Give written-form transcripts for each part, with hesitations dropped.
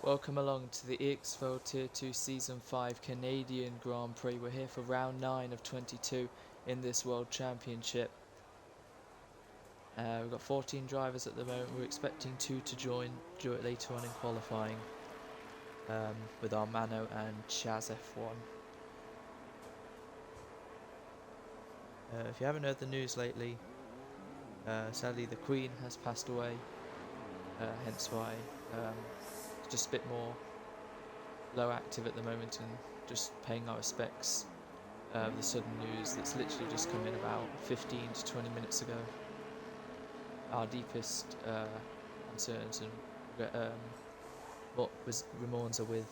Welcome along to the EXFL Tier 2 Season 5 Canadian Grand Prix. We're here for round 9 of 22 in this World Championship. We've got 14 drivers at the moment. We're expecting 2 to join later on in qualifying with our Mano and Chaz F1. If you haven't heard the news lately, sadly the Queen has passed away, hence why it's just a bit more low active at the moment and just paying our respects. The sudden news that's literally just come in about 15 to 20 minutes ago. Our deepest concerns and remorse are with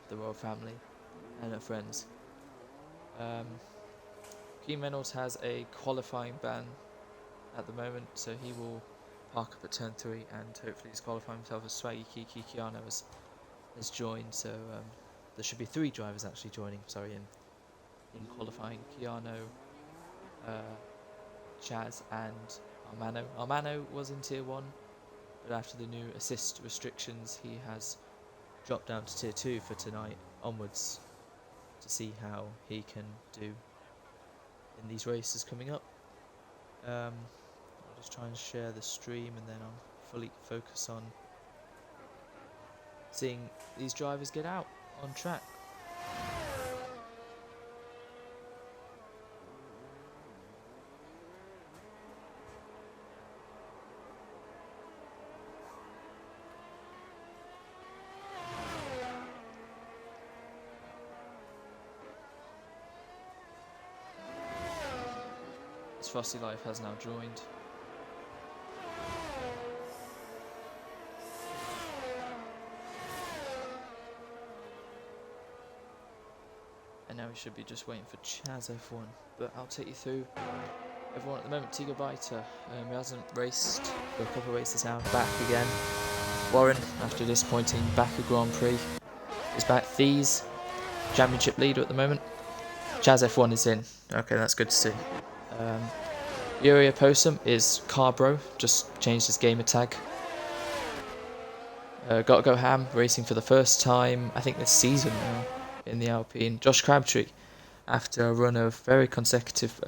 the royal family and her friends. Keane Reynolds has a qualifying ban at the moment, so he will park up at turn 3 and hopefully disqualify himself as Swaggy Kiki Kiano has joined. So there should be 3 drivers actually joining, in qualifying. Kiano, Chaz and Armano. Armano was in Tier 1, but after the new assist restrictions he has dropped down to Tier 2 for tonight onwards to see how he can do in these races coming up. I'll just try and share the stream and then I'll fully focus on seeing these drivers get out on track. Frosty Life has now joined. And now we should be just waiting for Chaz F1, but I'll take you through everyone at the moment. Tigo Biter, who hasn't raced for a couple of races now, back again. Warren, after disappointing back at Grand Prix, is back. Thies, championship leader at the moment. Chaz F1 is in. Okay, that's good to see. Yuri Opossum is Carbro, just changed his gamer tag. Gotta Go Ham, racing for the first time, I think this season now, in the Alpine. Josh Crabtree, after a run of very consecutive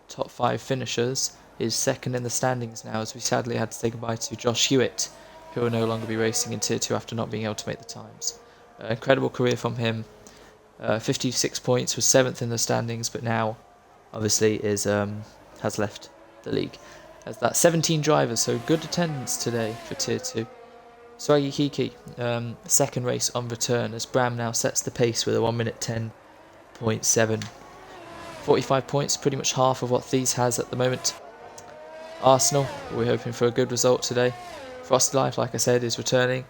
top 5 finishers, is second in the standings now, as we sadly had to say goodbye to Josh Hewitt, who will no longer be racing in Tier 2 after not being able to make the times. Incredible career from him. 56 points, was 7th in the standings, but now obviously has left the league. As that 17 drivers, so good attendance today for Tier 2. Swaggy Kiki, second race on return, as Bram now sets the pace with a 1 minute 10.7. 45 points, pretty much half of what Thies has at the moment. Arsenal, we're hoping for a good result today. Frosty Life, like I said, is returning.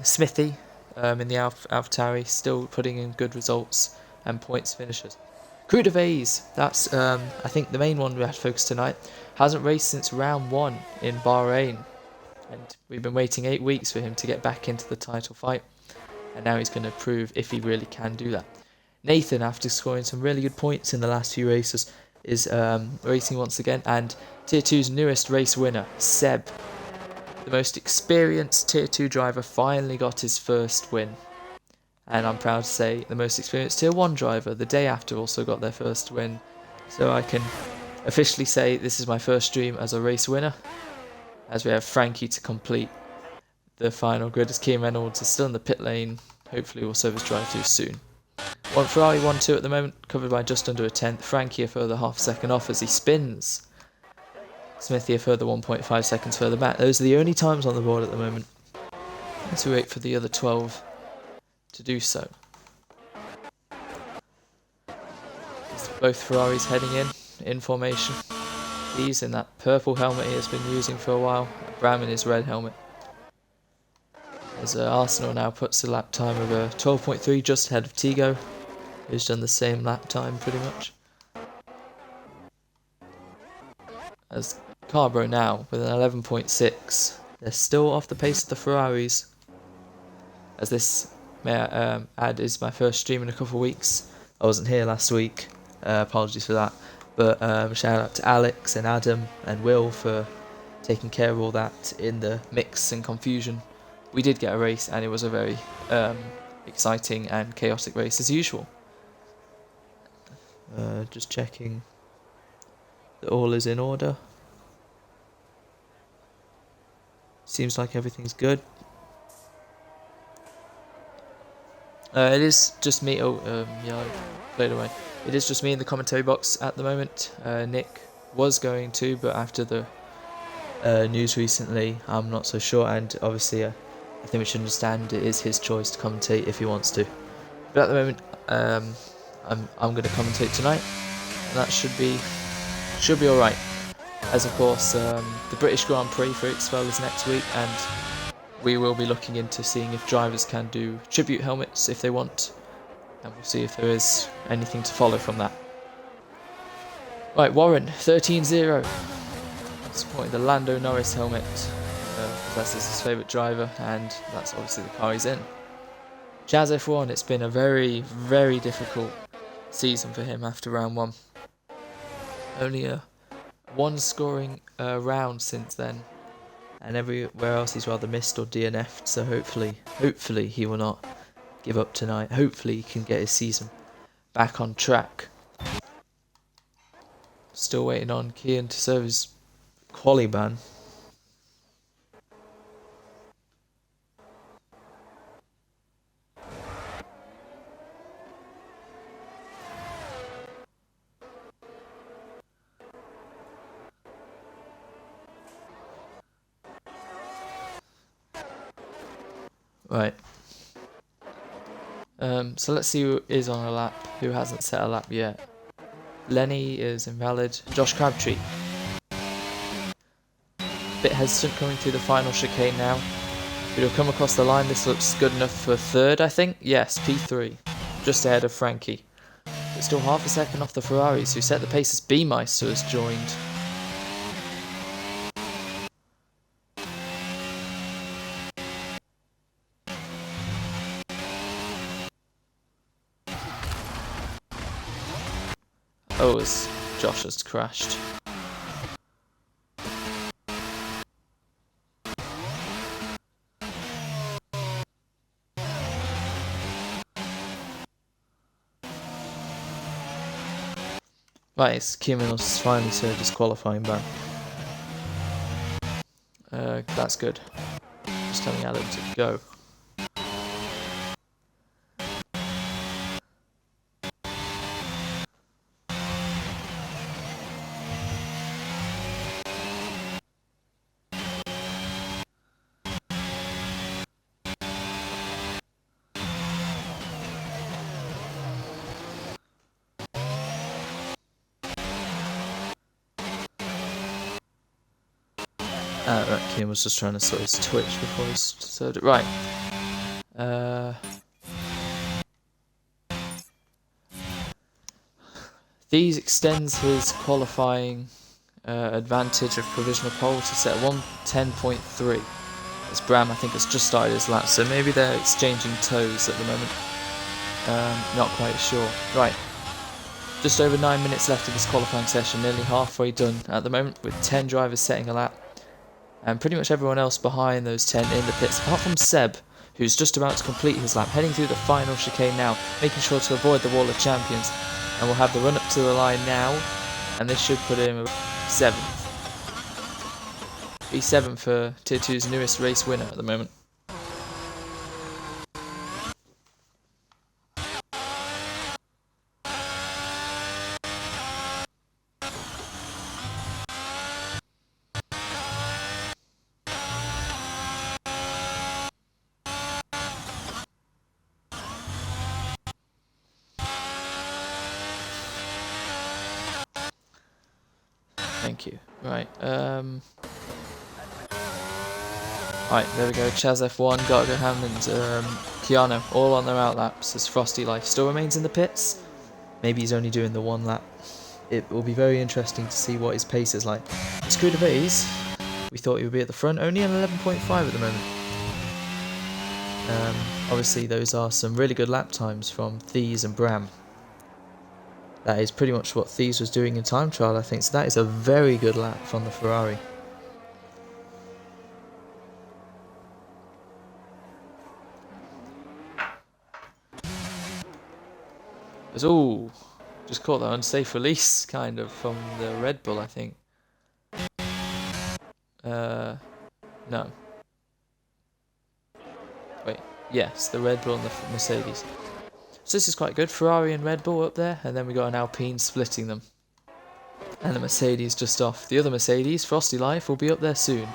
Smithy in the AlphaTauri, still putting in good results and points finishes. Crew de Vase, that's I think the main one we have to focus tonight. Hasn't raced since round 1 in Bahrain, and we've been waiting 8 weeks for him to get back into the title fight, and now he's going to prove if he really can do that. Nathan, after scoring some really good points in the last few races, is racing once again, and Tier 2's newest race winner, Seb, the most experienced Tier 2 driver, finally got his first win. And I'm proud to say the most experienced Tier 1 driver the day after also got their first win. So I can officially say this is my first stream as a race winner, as we have Frankie to complete the final grid, as Keane Reynolds is still in the pit lane. Hopefully we'll service drive through soon. Ferrari 1-2 at the moment, covered by just under a tenth. Frankie a further half second off as he spins. Smithy a further 1.5 seconds further back. Those are the only times on the board at the moment, as we wait for the other 12 to do so. Both Ferraris heading in formation. He's in that purple helmet he has been using for a while. Bram in his red helmet. As Arsenal now puts a lap time of 12.3, just ahead of Tigo, who's done the same lap time pretty much. As Carbro now with an 11.6. They're still off the pace of the Ferraris. As this, may I add, is my first stream in a couple of weeks. I wasn't here last week, apologies for that. But shout out to Alex and Adam and Will for taking care of all that in the mix and confusion we did get a race, and it was a very exciting and chaotic race as usual. Just checking that all is in order. Seems like everything's good. It is just me. Yeah, I played away. It is just me in the commentary box at the moment. Nick was going to, but after the news recently, I'm not so sure. And obviously, I think we should understand it is his choice to commentate if he wants to. But at the moment, I'm going to commentate tonight, and that should be all right. As of course, the British Grand Prix for EXFL is next week, and we will be looking into seeing if drivers can do tribute helmets if they want, and we'll see if there is anything to follow from that. Right, Warren, 13-0. Supporting the Lando Norris helmet, because that's his favourite driver, and that's obviously the car he's in. Jazz F1, it's been a very, very difficult season for him after round 1. Only a one scoring round since then, and everywhere else he's rather missed or DNF'd, so hopefully he will not give up tonight. Hopefully he can get his season back on track. Still waiting on Kian to serve his quali ban. Right. So let's see who is on a lap, who hasn't set a lap yet. Lenny is invalid. Josh Crabtree. Bit hesitant coming through the final chicane now. But he'll come across the line. This looks good enough for third, I think. Yes, P3. Just ahead of Frankie. But still half a second off the Ferraris, who set the pace as B-Meister has joined. Oh, as Josh has crashed. Right, it's Kimon's finally served his qualifying ban. That's good. Just telling Adam to go. Right, Kim was just trying to sort his Twitch before he started it. Right. These extends his qualifying advantage of provisional pole to set 1:10.3. As Bram, I think, has just started his lap, so maybe they're exchanging toes at the moment. Not quite sure. Right. Just over 9 minutes left of this qualifying session, nearly halfway done at the moment, with 10 drivers setting a lap. And pretty much everyone else behind those 10 in the pits, apart from Seb, who's just about to complete his lap, heading through the final chicane now, making sure to avoid the wall of champions. And we'll have the run up to the line now, and this should put him 7th. B7 for Tier 2's newest race winner at the moment. Thank you. Right, right, there we go. Chaz F1, Gargo Ham and Keanu, all on their outlaps as Frosty Life still remains in the pits. Maybe he's only doing the one lap. It will be very interesting to see what his pace is like. Screw Base, we thought he would be at the front, only an 11.5 at the moment. Obviously those are some really good lap times from Thies and Bram. That is pretty much what Thies was doing in time trial, I think, so that is a very good lap from the Ferrari. There's all just caught that unsafe release kind of from the Red Bull, I think. No. Wait. Yes, the Red Bull and the Mercedes. So this is quite good. Ferrari and Red Bull up there, and then we got an Alpine splitting them. And the Mercedes just off. The other Mercedes, Frosty Life, will be up there soon.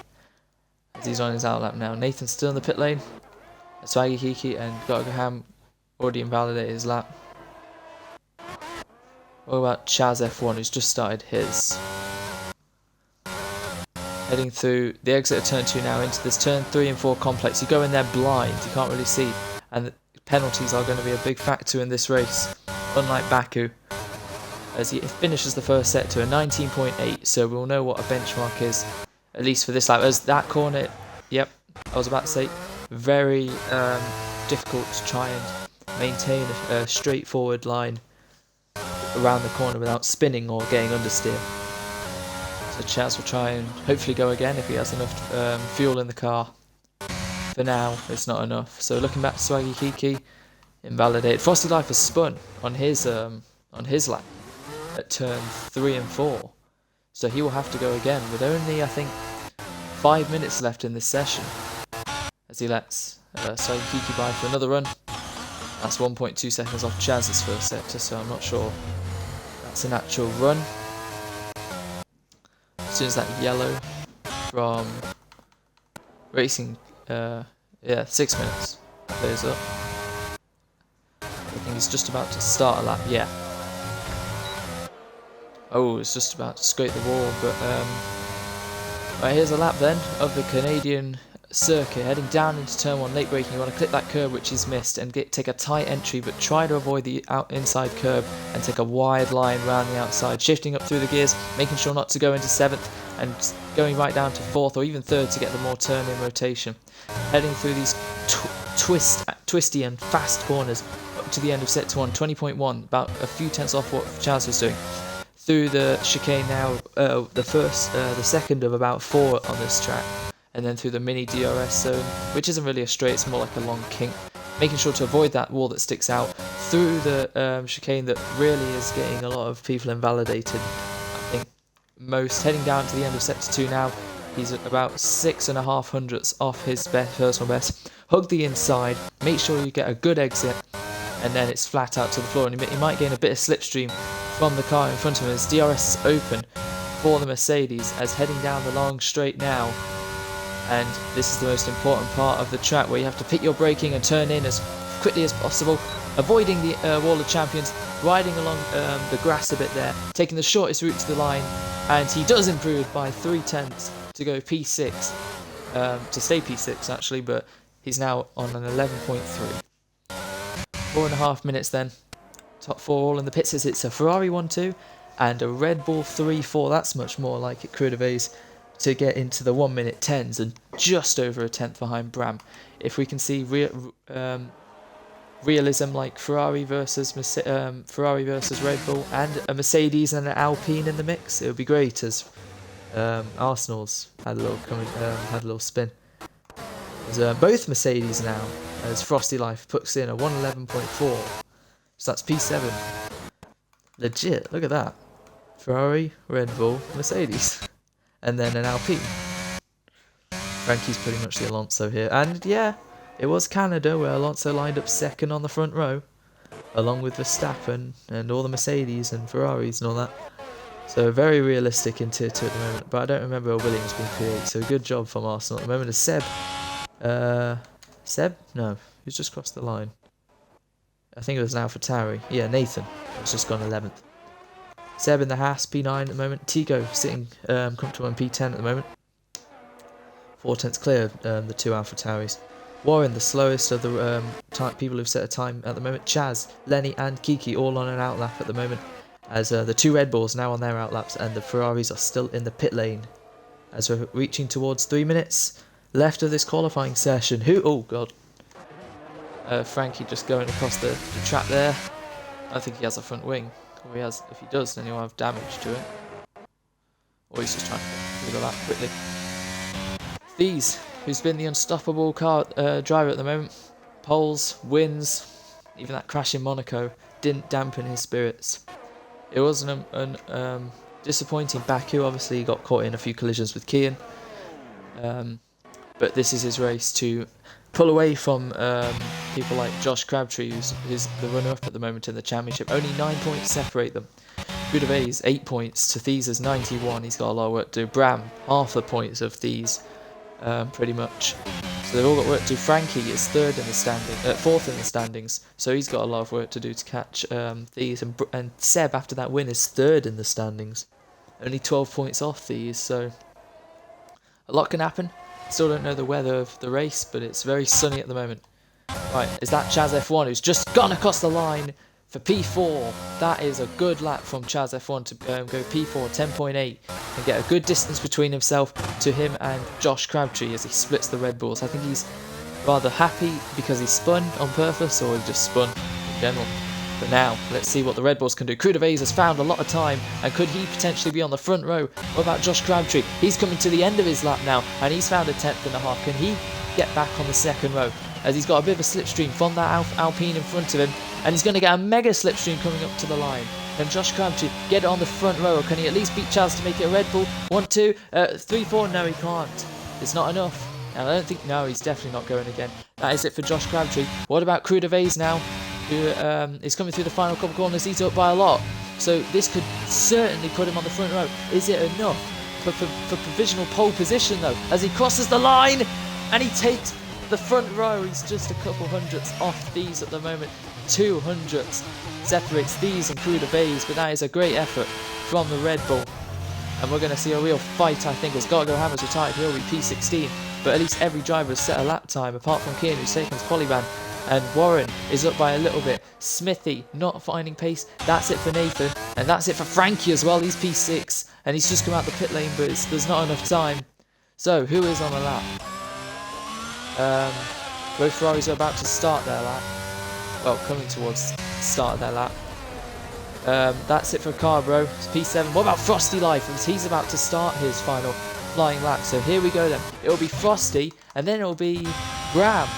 As he's on his outlap now. Nathan's still in the pit lane. Swaggy Kiki and Gotterham already invalidated his lap. What about Chaz F1, who's just started his? Heading through the exit of turn 2 now into this turn 3 and 4 complex. You go in there blind, you can't really see. And the penalties are going to be a big factor in this race. Unlike Baku, as he finishes the first set to a 19.8, so we'll know what a benchmark is, at least for this lap. As that corner, yep, I was about to say, very difficult to try and maintain a straightforward line around the corner without spinning or getting understeer. So Chaz will try and hopefully go again if he has enough fuel in the car. For now, it's not enough. So looking back to Swaggy Kiki, invalidated. Frosty Life has spun on his lap at turn 3 and 4. So he will have to go again with only, I think, 5 minutes left in this session. As he lets Swaggy Kiki by for another run. That's 1.2 seconds off Chaz's first sector, so I'm not sure that's an actual run. As soon as that yellow from racing, 6 minutes clears up. I think he's just about to start a lap, yeah. Oh, it's just about to scrape the wall, but right, here's a lap then of the Canadian circuit, heading down into turn 1, late braking. You want to clip that curb which is missed and take a tight entry, but try to avoid the inside curb and take a wide line round the outside, shifting up through the gears, making sure not to go into 7th and going right down to 4th or even 3rd to get the more turn in rotation. Heading through these twisty and fast corners up to the end of set 1, 20.1, about a few tenths off what Chaz was doing. Through the chicane now, the second of about 4 on this track, and then through the mini DRS zone, which isn't really a straight, it's more like a long kink, making sure to avoid that wall that sticks out, through the chicane that really is getting a lot of people invalidated. I think most, heading down to the end of sector 2 now, he's at about 6.5 hundredths off his personal best. Hug the inside, make sure you get a good exit, and then it's flat out to the floor, and he might gain a bit of slipstream from the car in front of him as DRS is open for the Mercedes, as heading down the long straight now. And this is the most important part of the track, where you have to pick your braking and turn in as quickly as possible, avoiding the wall of champions, riding along the grass a bit there, taking the shortest route to the line, and he does improve by 3 tenths to go P6, to stay P6 actually, but he's now on an 11.3. 4.5 minutes then, top 4 all in the pits. It's a Ferrari 1-2 and a Red Bull 3-4, that's much more like it could have is, to get into the 1 minute 10s and just over a tenth behind Bram. If we can see realism like Ferrari versus Red Bull and a Mercedes and an Alpine in the mix, it would be great, as Arsenal's had a little spin. There's both Mercedes now, as Frosty Life puts in a 111.4, so that's P7. Legit, look at that. Ferrari, Red Bull, Mercedes. And then an Alpine. Frankie's pretty much the Alonso here. And yeah, it was Canada where Alonso lined up second on the front row, along with Verstappen and all the Mercedes and Ferraris and all that. So very realistic in Tier 2 at the moment. But I don't remember a Williams being P8, so good job from Arsenal at the moment. As Seb? No, he's just crossed the line. I think it was an AlphaTauri. Yeah, Nathan has just gone 11th. Seb in the Haas, P9 at the moment. Tigo sitting comfortable in P10 at the moment. 4 tenths clear of the 2 AlphaTauris. Warren, the slowest of the people who've set a time at the moment. Chaz, Lenny and Kiki all on an outlap at the moment, as the 2 Red Bulls now on their outlaps and the Ferraris are still in the pit lane. As we're reaching towards 3 minutes left of this qualifying session. Oh god. Frankie just going across the track there. I think he has a front wing. Or if he does, then he'll have damage to it. Or he's just trying to get through the lap quickly. Thies, who's been the unstoppable car driver at the moment. Poles, wins, even that crash in Monaco. didn't dampen his spirits. It was an disappointing Baku. Obviously, he got caught in a few collisions with Kian. But this is his race to pull away from people like Josh Crabtree, who's the runner-up at the moment in the championship. Only 9 points separate them. Kudave's 8 points to These's 91. He's got a lot of work to do. Bram, half the points of These, pretty much. So they've all got work to do. Frankie is fourth in the standings. So he's got a lot of work to do to catch These. And Seb, after that win, is third in the standings. Only 12 points off These. So a lot can happen. Still don't know the weather of the race, but it's very sunny at the moment. Right, is that Chaz F1 who's just gone across the line for P4. That is a good lap from Chaz F1 to go P4, 10.8, and get a good distance between himself to him and Josh Crabtree as he splits the Red Bulls. I think he's rather happy because he spun on purpose, or he just spun in general. But now, let's see what the Red Bulls can do. Kudave's has found a lot of time, and could he potentially be on the front row? What about Josh Crabtree? He's coming to the end of his lap now, and he's found a 10th and a half. Can he get back on the second row? As he's got a bit of a slipstream from that Alpine in front of him, and he's going to get a mega slipstream coming up to the line. Can Josh Crabtree get it on the front row, or can he at least beat Chaz to make it a Red Bull? 1, 2, 3, 4. No, he can't. It's not enough. And I don't think, no, he's definitely not going again. That is it for Josh Crabtree. What about Kudave's now, who is coming through the final couple corners? He's up by a lot. So this could certainly put him on the front row. Is it enough for provisional pole position, though? As he crosses the line, and he takes the front row. He's just a couple hundredths off These at the moment. 200ths separates These and Kudave's, but that is a great effort from the Red Bull. And we're going to see a real fight, I think, as Gargo Hammer's retired. He'll be P16. But at least every driver has set a lap time, apart from Kian, who's taken his polyban. And Warren is up by a little bit. Smithy not finding pace. That's it for Nathan. And that's it for Frankie as well. He's P6. And he's just come out the pit lane, but there's not enough time. So, who is on the lap? Both Ferraris are about to start their lap. Well, coming towards the start of their lap. That's it for Carbro. It's P7. What about Frosty Life? As he's about to start his final flying lap. So here we go then. It'll be Frosty, and then it'll be Graham,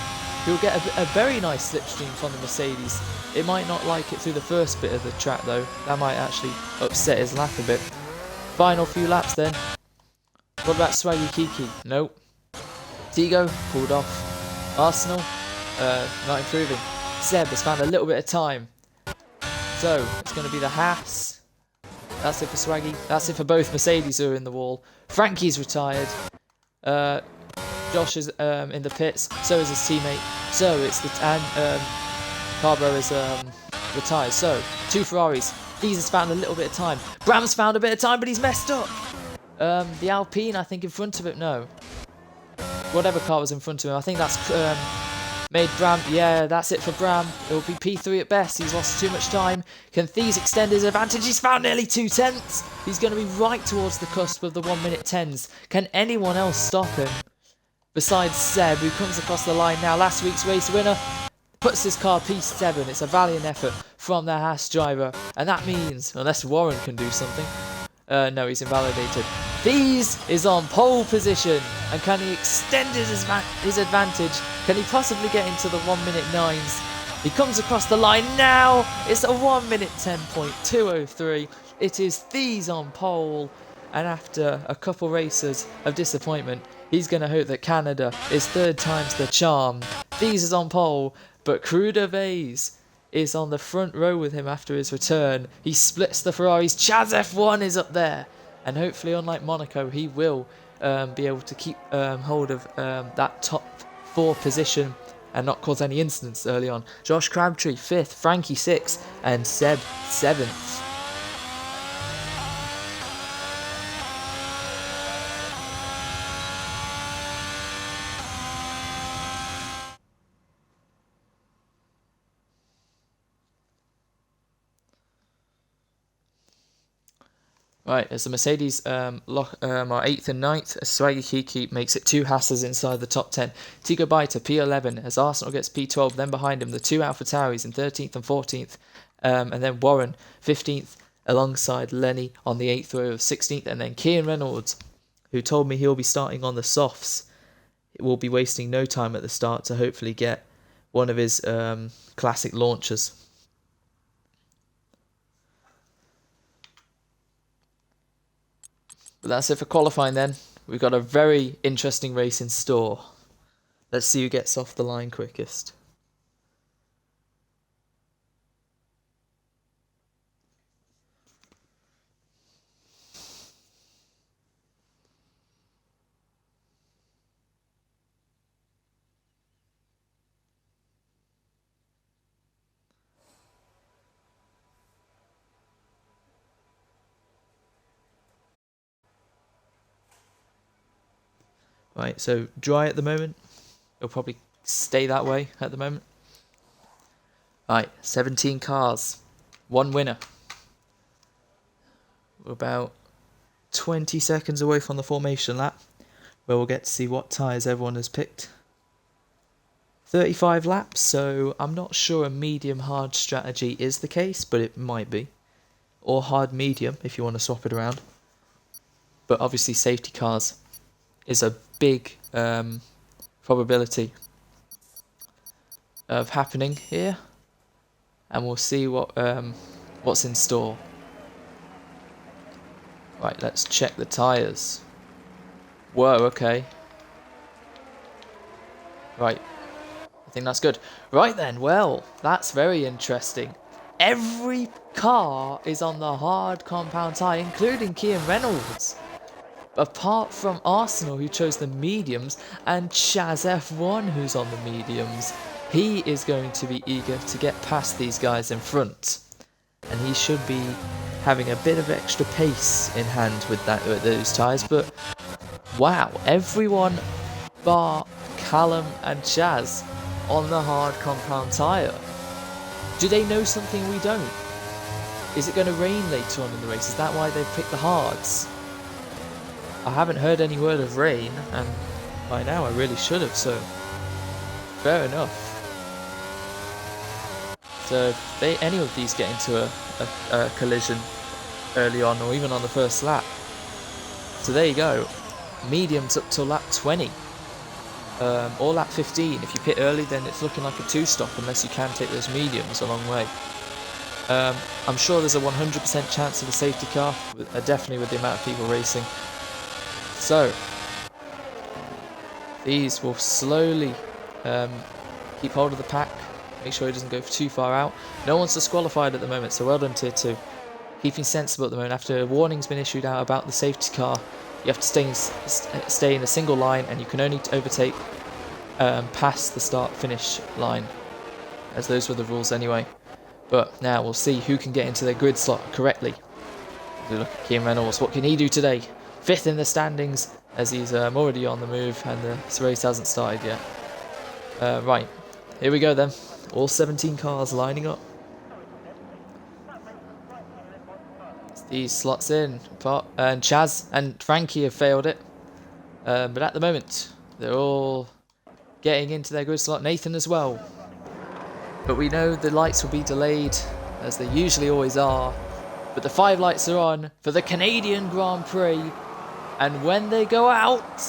who'll get a very nice slipstream from the Mercedes. It might not like it through the first bit of the track though. That might actually upset his lap a bit. Final few laps then. What about Swaggy Kiki? Nope. Tigo pulled off. Arsenal, not improving. Seb has found a little bit of time. So, it's going to be the Haas. That's it for Swaggy. That's it for both Mercedes who are in the wall. Frankie's retired. Josh is in the pits. So is his teammate. So it's the... And Carbro is retired. So, 2 Ferraris. These has found a little bit of time. Bram's found a bit of time, but he's messed up. The Alpine, I think, in front of it. No. Whatever car was in front of him. I think that's made Bram. Yeah, that's it for Bram. It'll be P3 at best. He's lost too much time. Can Thies extend his advantage? He's found nearly 2 tenths. He's going to be right towards the cusp of the 1 minute 10s. Can anyone else stop him? Besides Seb, who comes across the line now. Last week's race winner puts his car P7. It's a valiant effort from the Haas driver. And that means, unless Warren can do something. No, he's invalidated. Thies is on pole position. And can he extend his advantage? Can he possibly get into the 1 minute 9s? He comes across the line now. It's a 1 minute 10.203. It is Thies on pole. And after a couple races of disappointment, he's going to hope that Canada is 3rd time's the charm. Thies is on pole, but Kudave's is on the front row with him after his return. He splits the Ferraris. Chaz F1 is up there. And hopefully, unlike Monaco, he will be able to keep hold of that top 4 position and not cause any incidents early on. Josh Crabtree 5th, Frankie 6th, and Seb 7th. Right, as the Mercedes are 8th and 9th, as Swaggy Kiki makes it 2 Hasses inside the top 10. Tigo Baita, P11, as Arsenal gets P12, then behind him the 2 Alpha Tauris in 13th and 14th, and then Warren 15th alongside Lenny on the 8th row of 16th, and then Kian Reynolds, who told me he'll be starting on the softs. It will be wasting no time at the start to hopefully get one of his classic launchers. But that's it for qualifying then. We've got a very interesting race in store. Let's see who gets off the line quickest. Right, so dry at the moment. It'll probably stay that way at the moment. Right, 17 cars. One winner. We're about 20 seconds away from the formation lap, where we'll get to see what tyres everyone has picked. 35 laps, so I'm not sure a medium-hard strategy is the case, but it might be. Or hard-medium, if you want to swap it around. But obviously safety cars is a big probability of happening here, and we'll see what's in store. Right, let's check the tyres. Whoa, okay. Right, I think that's good. Right then, well, that's very interesting. Every car is on the hard compound tyre, including Kian Reynolds. Apart from Arsenal, who chose the mediums, and Chaz F1, who's on the mediums. He is going to be eager to get past these guys in front. And he should be having a bit of extra pace in hand with those tyres. But, wow, everyone bar Callum and Chaz on the hard compound tyre. Do they know something we don't? Is it going to rain later on in the race? Is that why they've picked the hards? I haven't heard any word of rain, and by now I really should have, so fair enough. So if any of these get into a collision early on, or even on the first lap. So there you go. Mediums up till lap 20. Or lap 15. If you pit early, then it's looking like a 2-stop, unless you can take those mediums a long way. I'm sure there's a 100% chance of a safety car, definitely with the amount of people racing. So, these will slowly keep hold of the pack, make sure it doesn't go too far out. No one's disqualified at the moment, so well done Tier 2. Keeping sensible at the moment. After a warning's been issued out about the safety car, you have to stay in a single line, and you can only overtake past the start-finish line, as those were the rules anyway. But now we'll see who can get into their grid slot correctly. Look at Kian Reynolds, what can he do today? 5th in the standings, as he's already on the move, and the race hasn't started yet. Right, here we go then. All 17 cars lining up. These slots in, and Chaz and Frankie have failed it. But at the moment, they're all getting into their grid slot. Nathan as well. But we know the lights will be delayed, as they usually always are. But the 5 lights are on for the Canadian Grand Prix. And when they go out,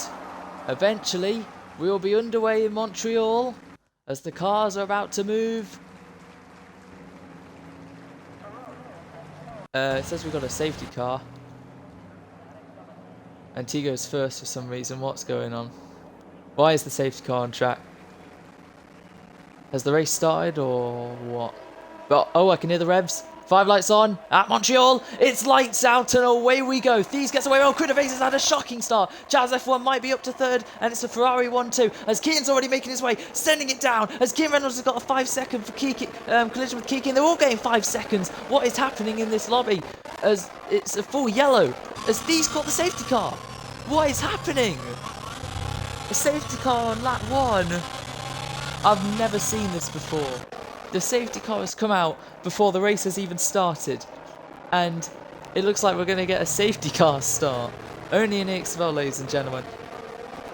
eventually, we will be underway in Montreal, as the cars are about to move. It says we've got a safety car. And T goes first for some reason. What's going on? Why is the safety car on track? Has the race started or what? But, oh, I can hear the revs. 5 lights on at Montreal. It's lights out and away we go. Thieves gets away. Oh, Krudovez has had a shocking start. Chaz F1 might be up to 3rd, and it's a Ferrari 1-2 as Kian's already making his way, sending it down as Kian Reynolds has got a 5-second for collision with Kiki, and they're all getting 5 seconds. What is happening in this lobby? As it's a full yellow as Thieves caught the safety car. What is happening? A safety car on lap 1. I've never seen this before. The safety car has come out before the race has even started, and it looks like we're going to get a safety car start. Only in EXFL, ladies and gentlemen.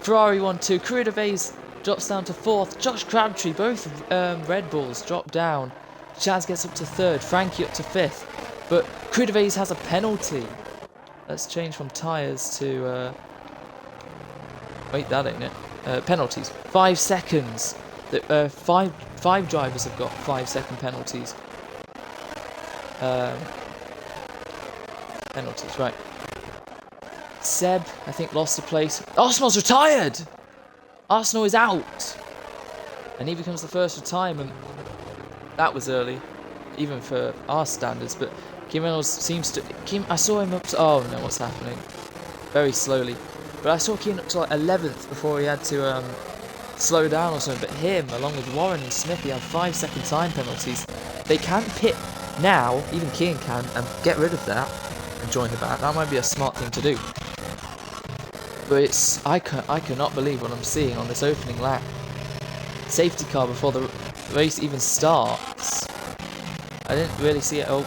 Ferrari 1-2, Krudovez drops down to 4th, Josh Crabtree, both Red Bulls drop down. Chaz gets up to 3rd, Frankie up to 5th, but Krudovez has a penalty. Let's change from tyres to... wait, that ain't it. Penalties. 5 seconds. Five drivers have got 5-second penalties. Penalties, right. Seb, I think, lost the place. Arsenal's retired! Arsenal is out! And he becomes the first retirement. That was early, even for our standards, but Kim Reynolds seems to... I saw him up to... Oh no, what's happening? Very slowly. But I saw Keane up to like 11th before he had to slow down or something. But him, along with Warren and Smith, he had 5-second time penalties. They can pit now, even Keane can, and get rid of that and join the back. That might be a smart thing to do. But I cannot believe what I'm seeing on this opening lap. Safety car before the race even starts. I didn't really see it. Oh,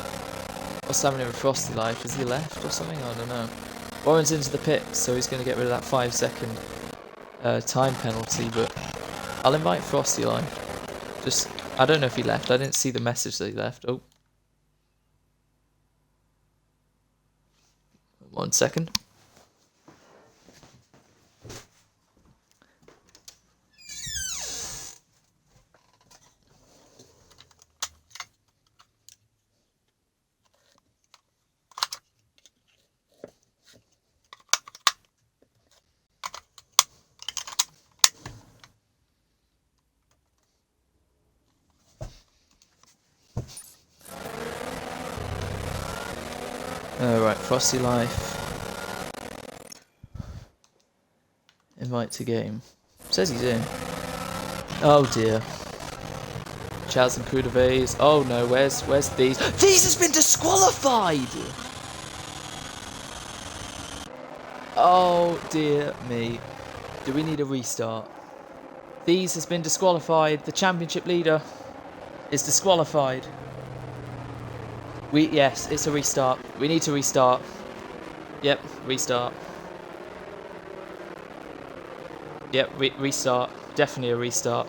what's happening with Frosty Life? Has he left or something? I don't know. Warren's into the pits, so he's going to get rid of that 5-second time penalty. But I'll invite Frosty Life. Just, I don't know if he left. I didn't see the message that he left. Oh, 1 second. Right, Frosty Life. Invite to game. Says he's in. Oh dear. Chaz and Kudaves. Oh no, where's These? These has been disqualified! Oh dear me. Do we need a restart? These has been disqualified. The championship leader is disqualified. Yes, it's a restart. We need to restart. Yep, restart. Yep, restart. Definitely a restart.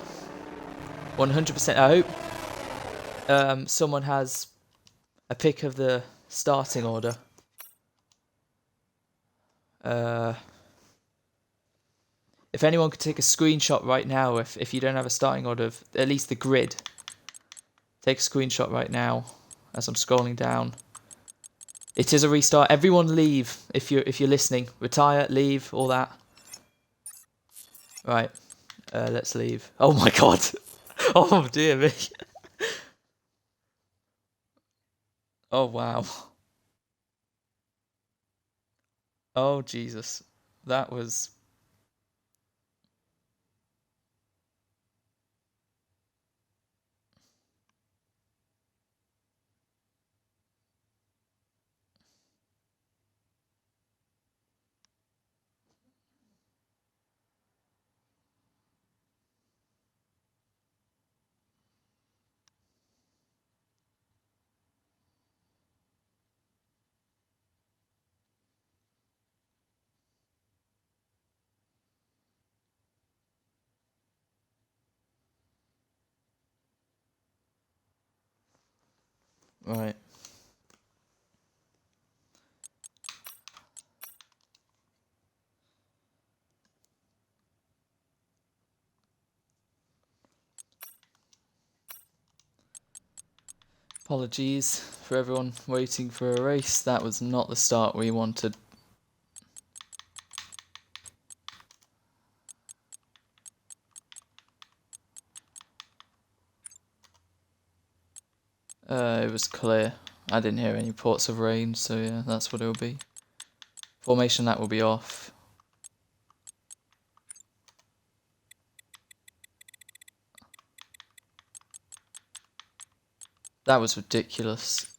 100%. I hope someone has a pick of the starting order. If anyone could take a screenshot right now, if you don't have a starting order of at least the grid, take a screenshot right now as I'm scrolling down. It is a restart. Everyone leave if you're listening. Retire, leave, all that. Right, let's leave. Oh my god. Oh dear me. Oh wow. Oh Jesus. That was... Right. Apologies for everyone waiting for a race. That was not the start we wanted. It was clear. I didn't hear any reports of rain, so yeah, that's what it will be. Formation that will be off. That was ridiculous.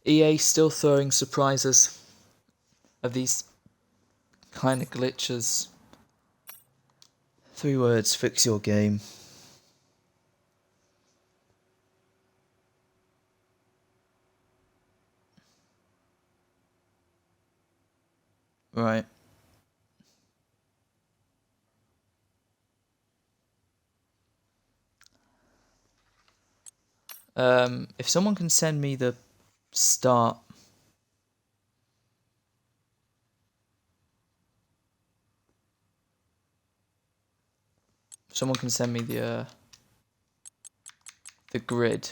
EA still throwing surprises of these kind of glitches. 3 words, fix your game. Right. If someone can send me the start. Someone can send me the grid.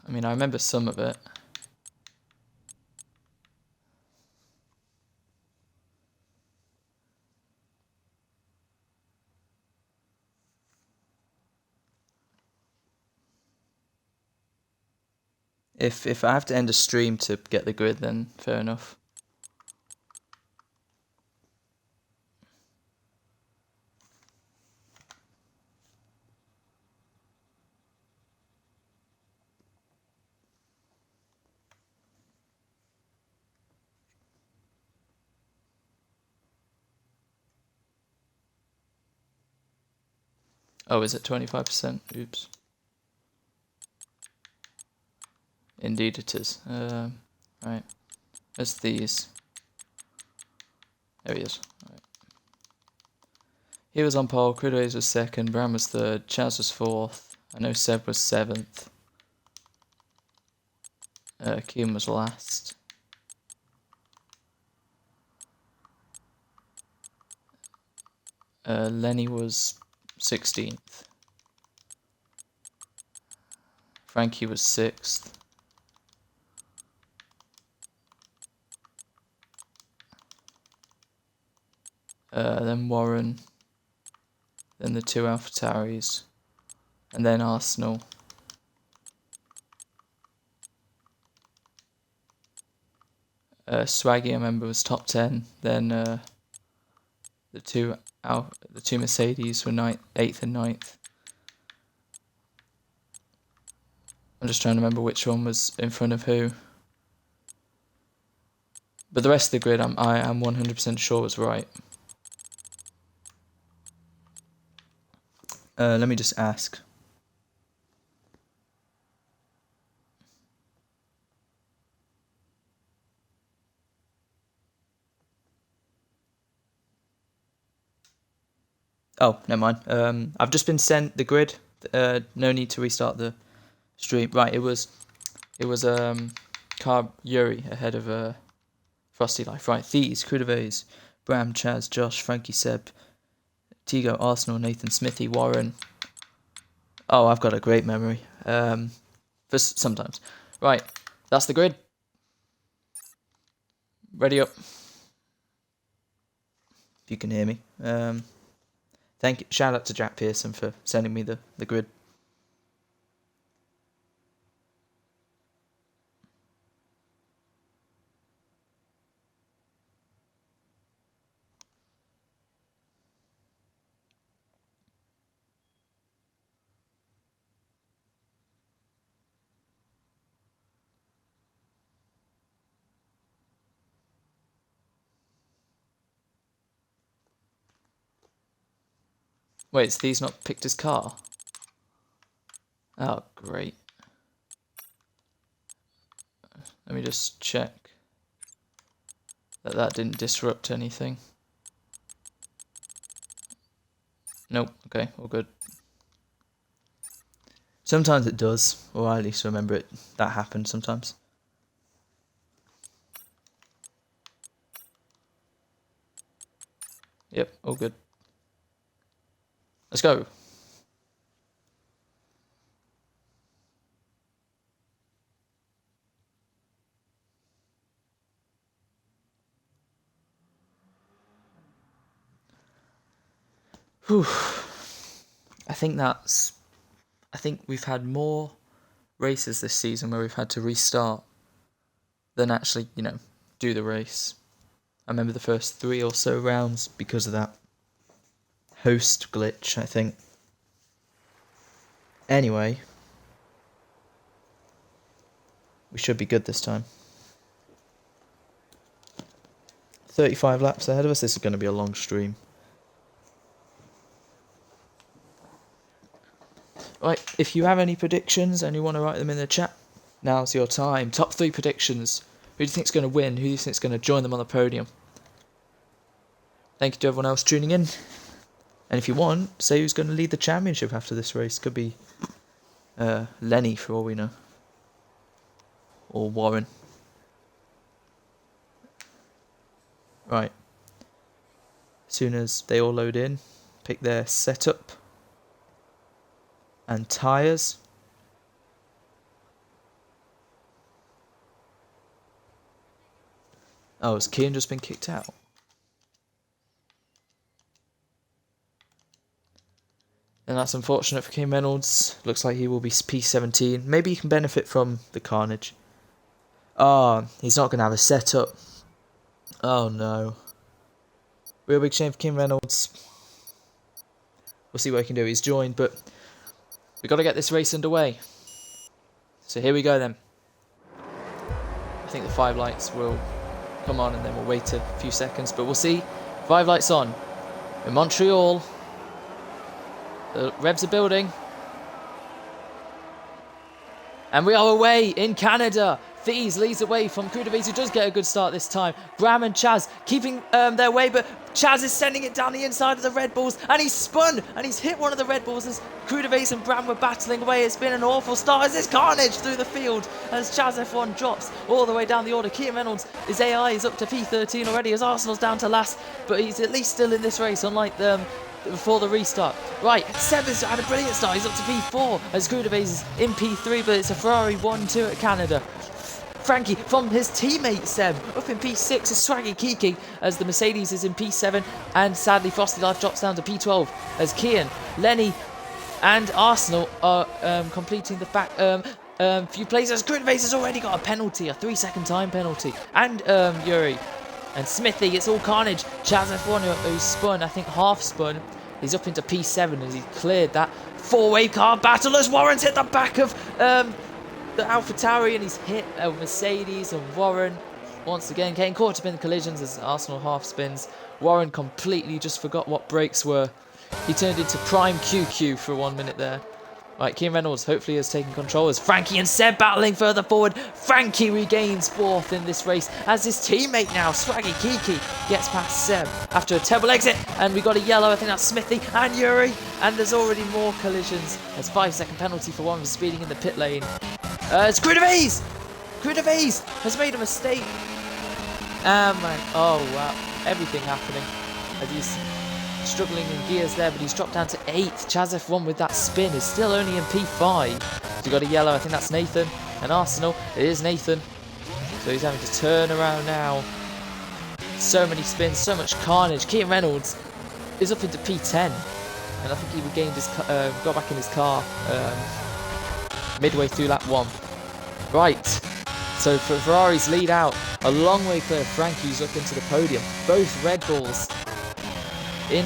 I mean, I remember some of it. If I have to end a stream to get the grid, then fair enough. Oh, is it 25%? Oops. Indeed it is. Right. There's these. There he is. Right. He was on pole, Crudays was second, Bram was third, Chaz was fourth, I know Seb was seventh. Keane was last. Lenny was 16th. Frankie was 6th. Then Warren. Then the two AlphaTauris. And then Arsenal. Swaggy, I remember, was top 10. Then the two Mercedes were 8th and 9th. I'm just trying to remember which one was in front of who. But the rest of the grid, I am 100% sure was right. Let me just ask. Oh, never mind. I've just been sent the grid. No need to restart the stream. Right, it was Carb Yuri ahead of Frosty Life. Right, Thieves, Crudaves, Bram, Chaz, Josh, Frankie, Seb, Tigo, Arsenal, Nathan, Smithy, Warren. Oh, I've got a great memory. For sometimes. Right, that's the grid. Ready up. If you can hear me. Thank you. Shout out to Jack Pearson for sending me the grid. Wait, is Thieves not picked his car? Oh, great. Let me just check that didn't disrupt anything. Nope, okay, all good. Sometimes it does, or I at least remember it. That happened sometimes. Yep, all good. Let's go. Whew. I think we've had more races this season where we've had to restart than actually, do the race. I remember the first 3 or so rounds because of that host glitch, I think. Anyway, we should be good this time. 35 laps ahead of us. This is going to be a long stream. Right, if you have any predictions and you want to write them in the chat, now's your time. Top 3 predictions. Who do you think's going to win? Who do you think's going to join them on the podium? Thank you to everyone else tuning in. And if you want, say who's going to lead the championship after this race. Could be Lenny, for all we know. Or Warren. Right. As soon as they all load in, pick their setup and tyres. Oh, has Kian just been kicked out? And that's unfortunate for Kim Reynolds. Looks like he will be P17. Maybe he can benefit from the carnage. Oh, he's not going to have a setup. Oh no. Real big shame for Kim Reynolds. We'll see what he can do. He's joined, but we've got to get this race underway. So here we go then. I think the 5 lights will come on and then we'll wait a few seconds, but we'll see. 5 lights on. In Montreal. The revs are building. And we are away in Canada. Thies leads away from Krudovic, who does get a good start this time. Bram and Chaz keeping their way, but Chaz is sending it down the inside of the Red Bulls, and he's spun, and he's hit one of the Red Bulls as Krudovic and Bram were battling away. It's been an awful start as there's carnage through the field as Chaz F1 drops all the way down the order. Keaton Reynolds, his AI is up to P13 already as Arsenal's down to last, but he's at least still in this race, unlike before the restart. Right, Seb has had a brilliant start. He's up to P4 as Krudovic is in P3, but it's a Ferrari 1-2 at Canada. Frankie from his teammate Seb up in P6 is Swaggy Kiki as the Mercedes is in P7, and sadly Frosty Life drops down to P12 as Kian, Lenny and Arsenal are completing the back few places. Krudovic has already got a penalty, a 3-second time penalty, and Yuri and Smithy, it's all carnage. Chaz F1 who's spun, I think half spun, he's up into P7 as he cleared that 4-way car battle as Warren's hit the back of the AlphaTauri, and he's hit Mercedes and Warren once again getting caught up in collisions as Arsenal half spins. Warren completely just forgot what brakes were. He turned into prime QQ for 1 minute there. Right, Kean Reynolds hopefully has taken control as Frankie and Seb battling further forward. Frankie regains 4th in this race as his teammate now, Swaggy Kiki, gets past Seb after a terrible exit, and we got a yellow. I think that's Smithy and Yuri, and there's already more collisions. There's 5-second penalty for Warren for speeding in the pit lane. It's Krudovic! Krudovic has made a mistake. Oh wow, everything happening as he's struggling in gears there, but he's dropped down to 8th. Chaz F1 with that spin is still only in P5. So we got a yellow, I think that's Nathan. And Arsenal, it is Nathan. So he's having to turn around now. So many spins, so much carnage. Keaton Reynolds is up into P10. And I think he regained his, got back in his car midway through lap 1. Right, so for Ferrari's lead out, a long way clear. Frankie's up into the podium. Both Red Bulls in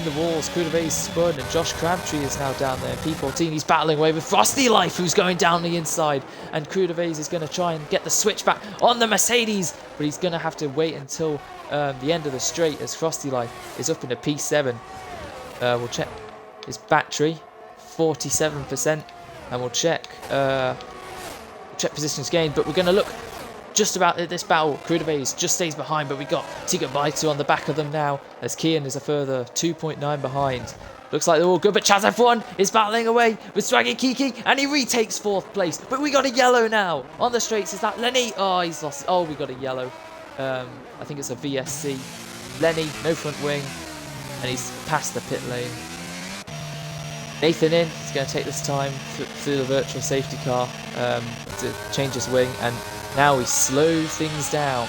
the walls. Krudovic spun, and Josh Crabtree is now down there. P14, he's battling away with Frosty Life, who's going down the inside. And Krudovic is going to try and get the switch back on the Mercedes, but he's going to have to wait until the end of the straight as Frosty Life is up into P7. We'll check his battery, 47%. And we'll check positions gained, but we're going to look just about at this battle. Krudovic just stays behind, but we got Tiga Baitu on the back of them now, as Kian is a further 2.9 behind. Looks like they're all good, but Chaz F1 is battling away with Swaggy Kiki, and he retakes 4th place. But we got a yellow now on the straights. Is that Lenny? Oh, he's lost. Oh, we got a yellow. I think it's a VSC. Lenny, no front wing, and he's past the pit lane. Nathan in, he's going to take this time through the virtual safety car to change his wing, and now we slow things down.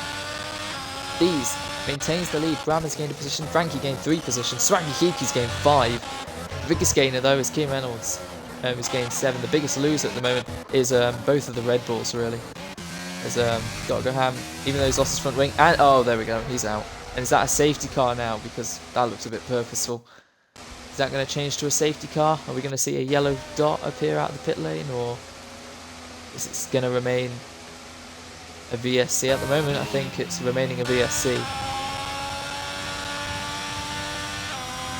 Thies maintains the lead. Bram has gained a position, Frankie gained 3 positions, Swaggy Kiki's gained 5. The biggest gainer though is Kean Reynolds, who's gained 7. The biggest loser at the moment is both of the Red Bulls really. Has got to go ham, even though he's lost his front wing, and oh there we go, he's out. And is that a safety car now? Because that looks a bit purposeful. Is that going to change to a safety car? Are we going to see a yellow dot appear out of the pit lane, or is it going to remain a VSC? At the moment I think it's remaining a VSC.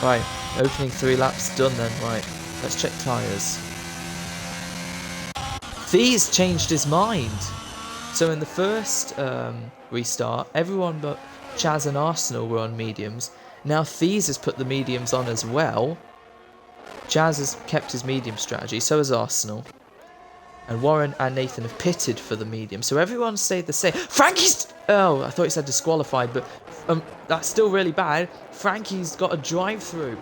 Right, opening 3 laps done then. Right, let's check tyres. Thies changed his mind. So in the first restart, everyone but Chaz and Arsenal were on mediums. Now Thies has put the mediums on as well. Chaz has kept his medium strategy, so has Arsenal. And Warren and Nathan have pitted for the medium, so everyone stayed the same. Frankie's... Oh, I thought he said disqualified, but that's still really bad. Frankie's got a drive-through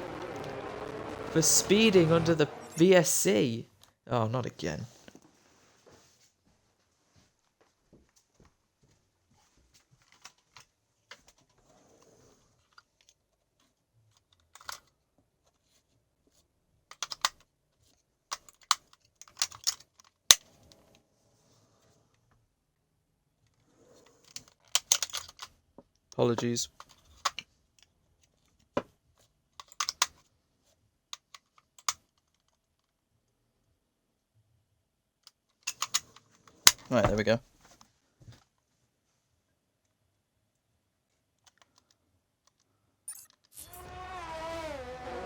for speeding under the VSC. Oh, not again. Apologies. Right, there we go.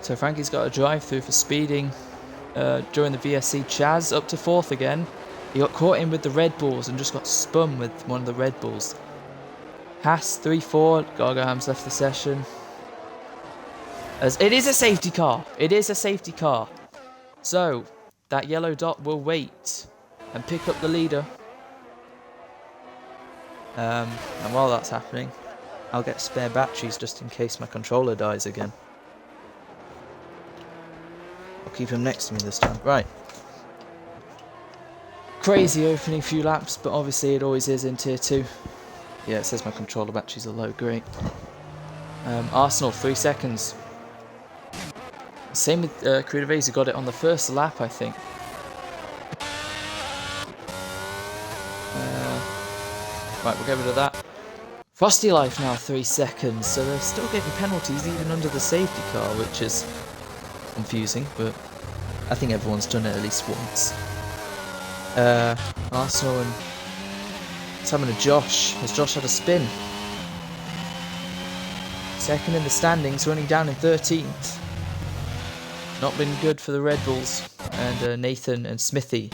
So Frankie's got a drive-through for speeding during the VSC. Chaz up to 4th again. He got caught in with the Red Bulls and just got spun with one of the Red Bulls. Haas 3-4. Gargaham's left the session. As it is a safety car. It is a safety car. So that yellow dot will wait and pick up the leader. And while that's happening, I'll get spare batteries just in case my controller dies again. I'll keep him next to me this time. Right. Crazy opening few laps, but obviously it always is in Tier 2. Yeah, it says my controller batteries are low. Great. Arsenal, 3 seconds. Same with Crudivese, who got it on the first lap, I think. Right, we'll get rid of that. Frosty Life now 3 seconds, so they're still getting penalties even under the safety car, which is confusing, but I think everyone's done it at least once. Arsenal and Simon and Josh. Has Josh had a spin? Second in the standings, running down in 13th. Not been good for the Red Bulls. And Nathan and Smithy.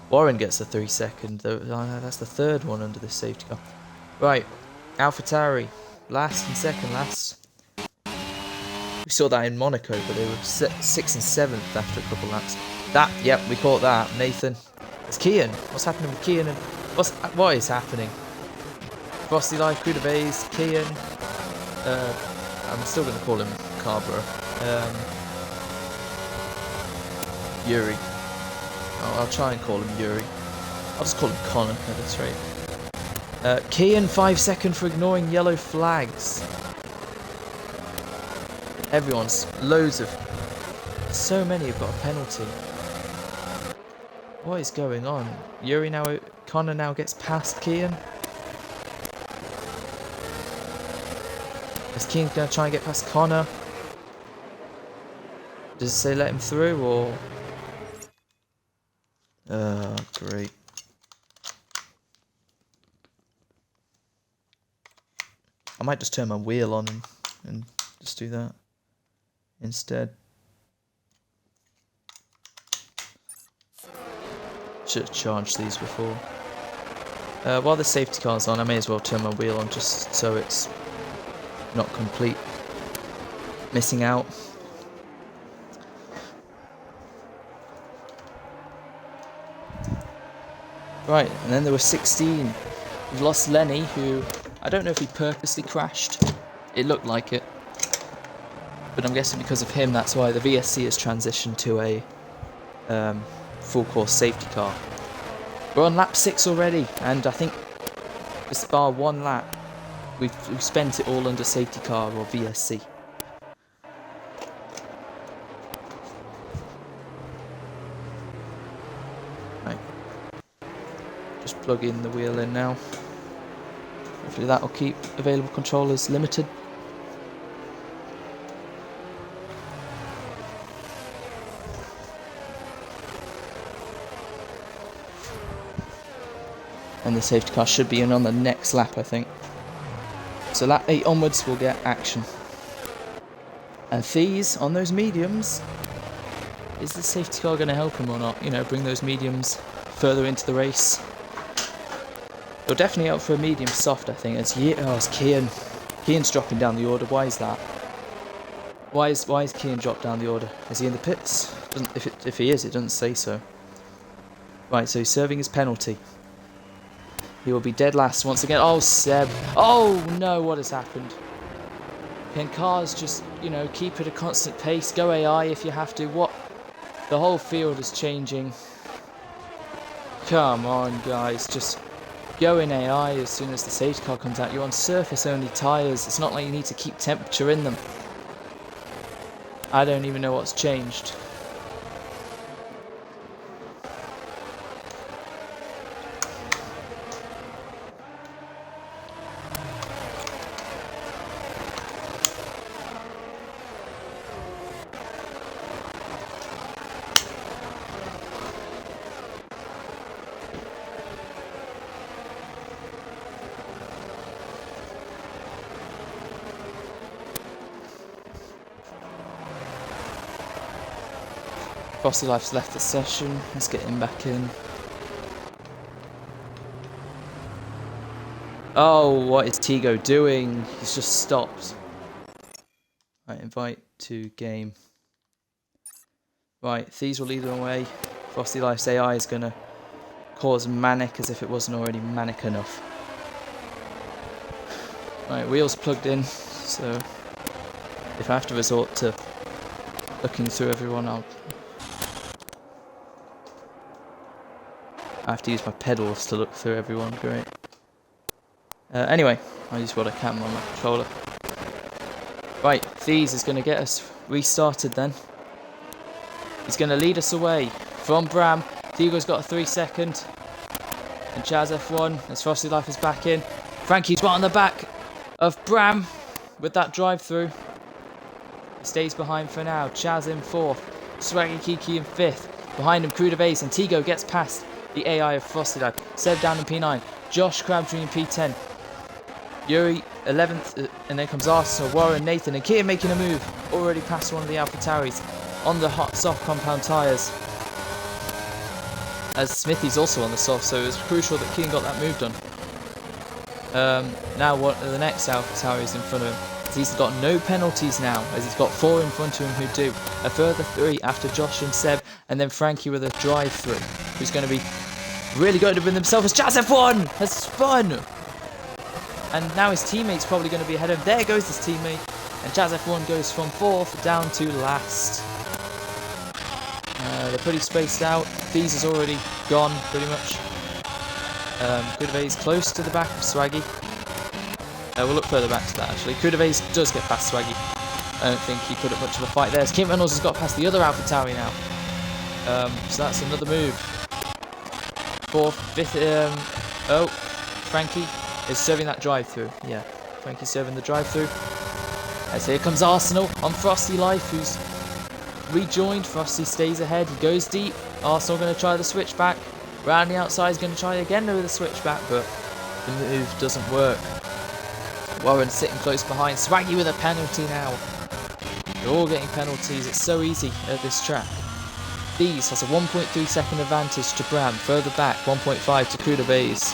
Warren gets a 3 second, though. That's the third one under this safety car. Right, AlphaTauri, last and second last. We saw that in Monaco, but they were 6th and 7th after a couple laps. Yep, we caught that. Nathan. It's Kian. What's happening with Kian? And what is happening? Frosty Life, Crudivese, Kian. I'm still going to call him Carborough. Yuri. I'll try and call him Yuri. I'll just call him Connor at this rate. Kian, 5 seconds for ignoring yellow flags. Everyone's loads of... So many have got a penalty. What is going on? Yuri now... Connor now gets past Kian. Is Kian going to try and get past Connor? Does it say let him through or... great. I might just turn my wheel on and just do that instead. Should have charged these before. While the safety car's on, I may as well turn my wheel on just so it's not complete missing out. Right, and then there were 16. We've lost Lenny, who I don't know if he purposely crashed. It looked like it. But I'm guessing because of him, that's why the VSC has transitioned to a full course safety car. We're on lap 6 already, and I think this bar one lap, we've spent it all under safety car or VSC. Right. Just plug in the wheel in now. Hopefully that will keep available controllers limited. And the safety car should be in on the next lap, I think. So lap 8 onwards we'll get action. And Thies on those mediums. Is the safety car going to help him or not? You know, bring those mediums further into the race. They'll definitely help for a medium soft, I think. It's Kian. Kian's dropping down the order. Why is that? Why is Kian dropped down the order? Is he in the pits? If he is, it doesn't say so. Right, so he's serving his penalty. He will be dead last once again. Oh, Seb. Oh, no, what has happened? Can cars just, you know, keep at a constant pace? Go AI if you have to. What? The whole field is changing. Come on, guys. Just go in AI as soon as the safety car comes out. You're on surface-only tyres. It's not like you need to keep temperature in them. I don't even know what's changed. Frosty Life's left the session. Let's get him back in. Oh, what is Tigo doing? He's just stopped. Right, invite to game. Right, Thieves will lead them away. Frosty Life's AI is going to cause manic as if it wasn't already manic enough. Right, wheels plugged in, so if I have to resort to looking through everyone, I have to use my pedals to look through everyone. Great. Anyway, I'll use what I can on my controller. Right, Thieves is going to get us restarted then. He's going to lead us away from Bram. Tigo's got a 3-second. And Chaz F1 as Frosty Life is back in. Frankie's right on the back of Bram with that drive-through. He stays behind for now. Chaz in 4th. Swaggy Kiki in 5th. Behind him, Crude of Ace, and Tigo gets past the AI of Frosty Life. Seb down in P9. Josh Crabtree in P10. Yuri 11th, and then comes Arsenal, Warren, Nathan, and Kian making a move. Already past one of the AlphaTauris on the hot soft compound tyres. As Smithy's also on the soft, so it was crucial that Kian got that move done. Now what the next AlphaTauri is in front of him. He's got no penalties now, as he's got 4 in front of him who do. A further 3 after Josh and Seb, and then Frankie with a drive-through, who's going to be really good to win himself as Jazz F1 has spun. And now his teammate's probably going to be ahead of him. There goes his teammate. And Jazz F1 goes from 4th down to last. They're pretty spaced out. Thieves is already gone, pretty much. Kudave is close to the back of Swaggy. We'll look further back to that, actually. Kudave does get past Swaggy. I don't think he put up much of a fight there. Kim Reynolds has got past the other AlphaTauri now. So that's another move. 4th, 5th. Oh, Frankie is serving that drive-through. Yeah, Frankie's serving the drive-through. As here comes Arsenal on Frosty Life, who's rejoined. Frosty stays ahead. He goes deep. Arsenal going to try the switchback. Round the outside is going to try again with the switchback, but the move doesn't work. Warren sitting close behind. Swaggy with a penalty now. They're all getting penalties. It's so easy at this track. These has a 1.3 second advantage to Bram. Further back, 1.5 to Kuda Bays.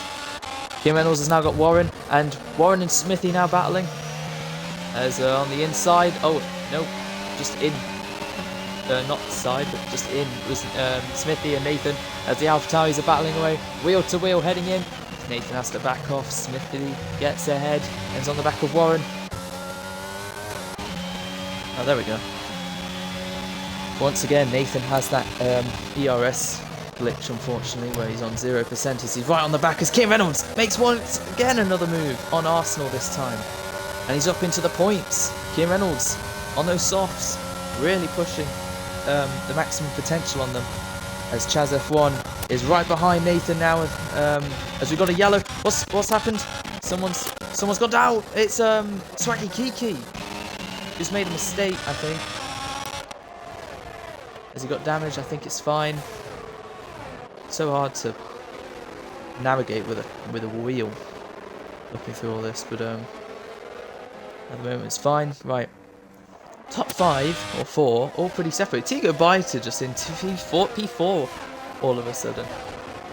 Kim Reynolds has now got Warren, and Warren and Smithy now battling. As on the inside, oh no, just in, not side, but just in was Smithy and Nathan as the AlphaTauris are battling away, wheel to wheel heading in. Nathan has to back off. Smithy gets ahead, and is on the back of Warren. Oh, there we go. Once again, Nathan has that ERS glitch, unfortunately, where he's on 0% as he's right on the back as Kim Reynolds makes once again another move on Arsenal this time. And he's up into the points. Kim Reynolds on those softs, really pushing the maximum potential on them. As Chaz F1 is right behind Nathan now, as we got a yellow. What's happened? Someone's gone down. It's Swaggy Kiki. Just made a mistake, I think. Has he got damage? I think it's fine. So hard to navigate with a wheel looking through all this, but at the moment it's fine. Right, top 5 or 4 all pretty separate. Tigo Biter just into P4 all of a sudden.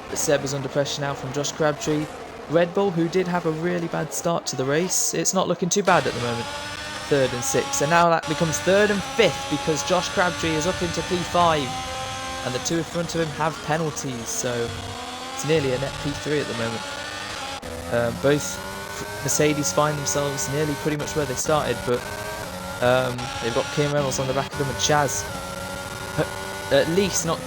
But Seb is under pressure now from Josh Crabtree. Red Bull, who did have a really bad start to the race, it's not looking too bad at the moment. 3rd and 6th, and now that becomes 3rd and 5th because Josh Crabtree is up into P5. And the 2 in front of him have penalties, so it's nearly a net P3 at the moment. Both Mercedes find themselves nearly pretty much where they started, but they've got Kim Reynolds on the back of them and Chaz at least not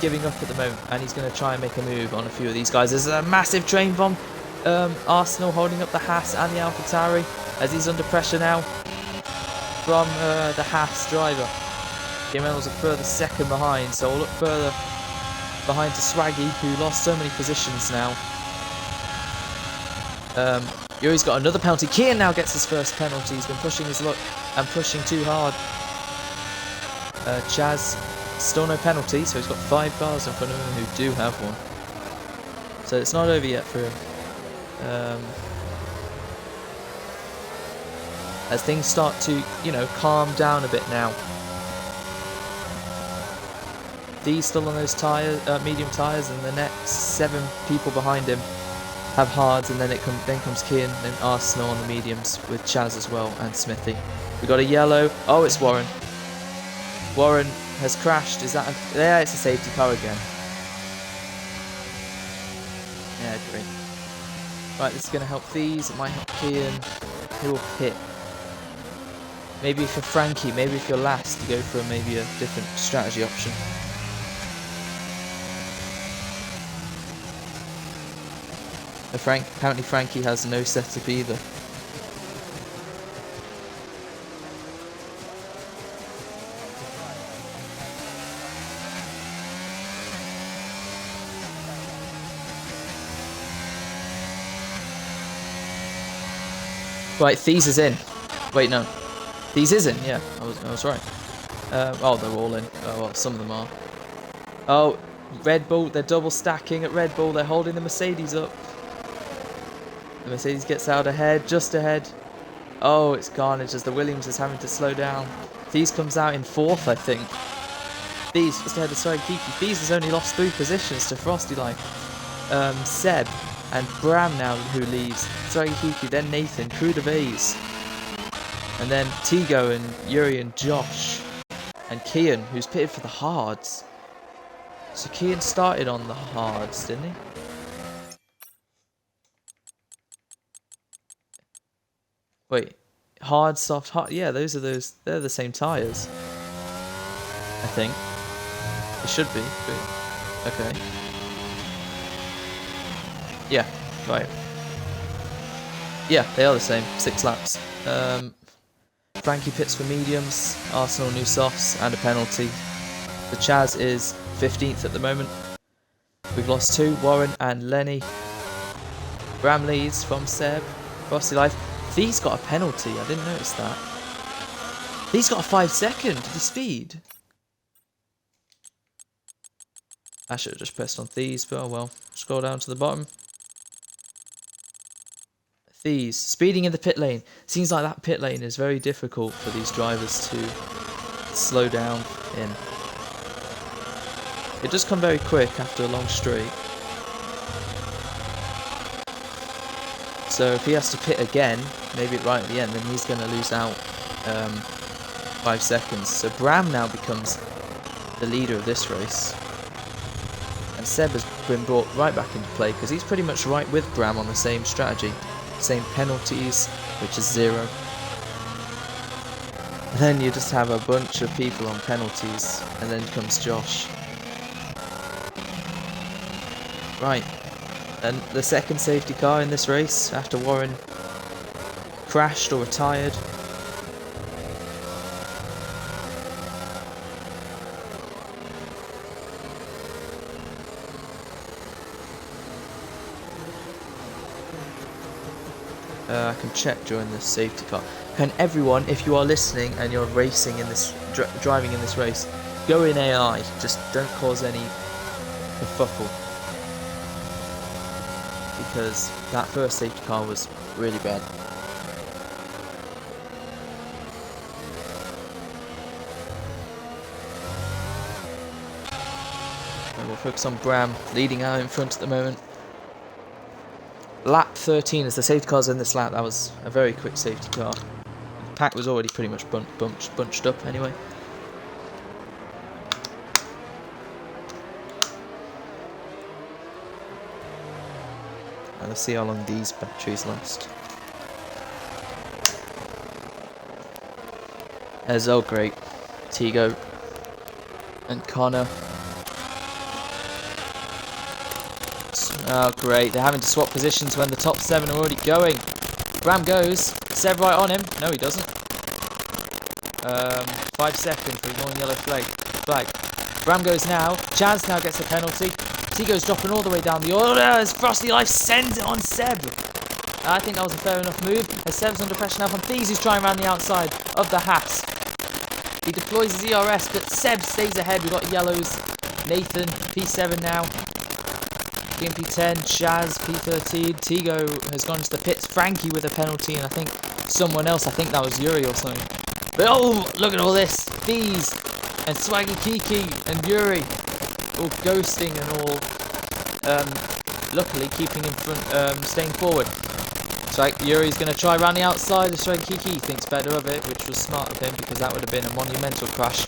giving up at the moment, and he's going to try and make a move on a few of these guys. There's a massive train bomb. Arsenal holding up the Haas and the AlphaTauri as he's under pressure now from the Haas driver. Kim Reynolds a further 2nd behind, so we'll look further behind to Swaggy, who lost so many positions now. Yuri's got another penalty. Kian now gets his first penalty. He's been pushing his luck and pushing too hard. Chaz, still no penalty, so he's got 5 cars in front of him who do have one. So it's not over yet for him. As things start to, calm down a bit now. These still on those tires, medium tyres, and the next 7 people behind him have hards, and then comes Kian and Arsenal on the mediums with Chaz as well and Smithy. We got a yellow. Oh, it's Warren. Warren has crashed. Is that? Yeah, it's a safety car again. Yeah, great. Right, this is going to help these. It might help Kian. Who will pit? Maybe if you're Frankie, maybe if you're last, to go for maybe a different strategy option. Apparently Frankie has no setup either. Right, These is in. Wait, no. These is in, yeah. I was right. Oh, they're all in. Oh, well, some of them are. Oh, Red Bull, they're double stacking at Red Bull. They're holding the Mercedes up. The Mercedes gets out ahead, just ahead. Oh, it's carnage as the Williams is having to slow down. These comes out in 4th, I think. These just ahead of Kiki. These has only lost 3 positions to Frosty Life. Seb and Bram now who leaves. Kiki, then Nathan, Crew de Vase. And then Tigo and Yuri and Josh. And Kian, who's pitted for the hards. So Kian started on the hards, didn't he? Wait, hard, soft, hard. Yeah, they're the same tyres. I think. It should be. But, okay. Yeah, right. Yeah, they are the same. 6 laps. Frankie pits for mediums. Arsenal new softs and a penalty. The Chaz is 15th at the moment. We've lost 2, Warren and Lenny. Bram leads from Seb. Frosty Life. These got a penalty. I didn't notice that. These got a 5-second to the speed. I should have just pressed on these, but oh well. Scroll down to the bottom. These speeding in the pit lane. Seems like that pit lane is very difficult for these drivers to slow down in. It does come very quick after a long straight. So if he has to pit again, maybe right at the end, then he's going to lose out 5 seconds. So Bram now becomes the leader of this race. And Seb has been brought right back into play because he's pretty much right with Bram on the same strategy. Same penalties, which is 0. And then you just have a bunch of people on penalties, and then comes Josh. Right. And the second safety car in this race, after Warren crashed or retired. I can check during the safety car. Can everyone, if you are listening and you're racing in this, driving in this race, go in AI. Just don't cause any kerfuffle. Because that first safety car was really bad. And we'll focus on Bram leading out in front at the moment. Lap 13 as the safety cars in this lap. That was a very quick safety car. The pack was already pretty much bunched up anyway. And let's see how long these batteries last. There's oh great, Tigo and Connor. Oh great, they're having to swap positions when the top 7 are already going. Bram goes, Seb right on him. No, he doesn't. 5 seconds for ignoring yellow flag. Bram goes now. Chaz now gets a penalty. Tigo's dropping all the way down the order as Frosty Life sends it on Seb. I think that was a fair enough move as Seb's under pressure now from Thieves, who's trying around the outside of the Haas. He deploys his ERS, but Seb stays ahead. We've got yellows. Nathan, P7 now. P10, Chaz, P13, Tigo has gone into the pits, Frankie with a penalty, and I think someone else, I think that was Yuri or something. But oh, look at all this, These, and Swaggy Kiki, and Yuri. all ghosting and all, luckily keeping in front, staying forward. Strike Yuri's going to try around the outside, and Strike Kiki thinks better of it, which was smart of him because that would have been a monumental crash.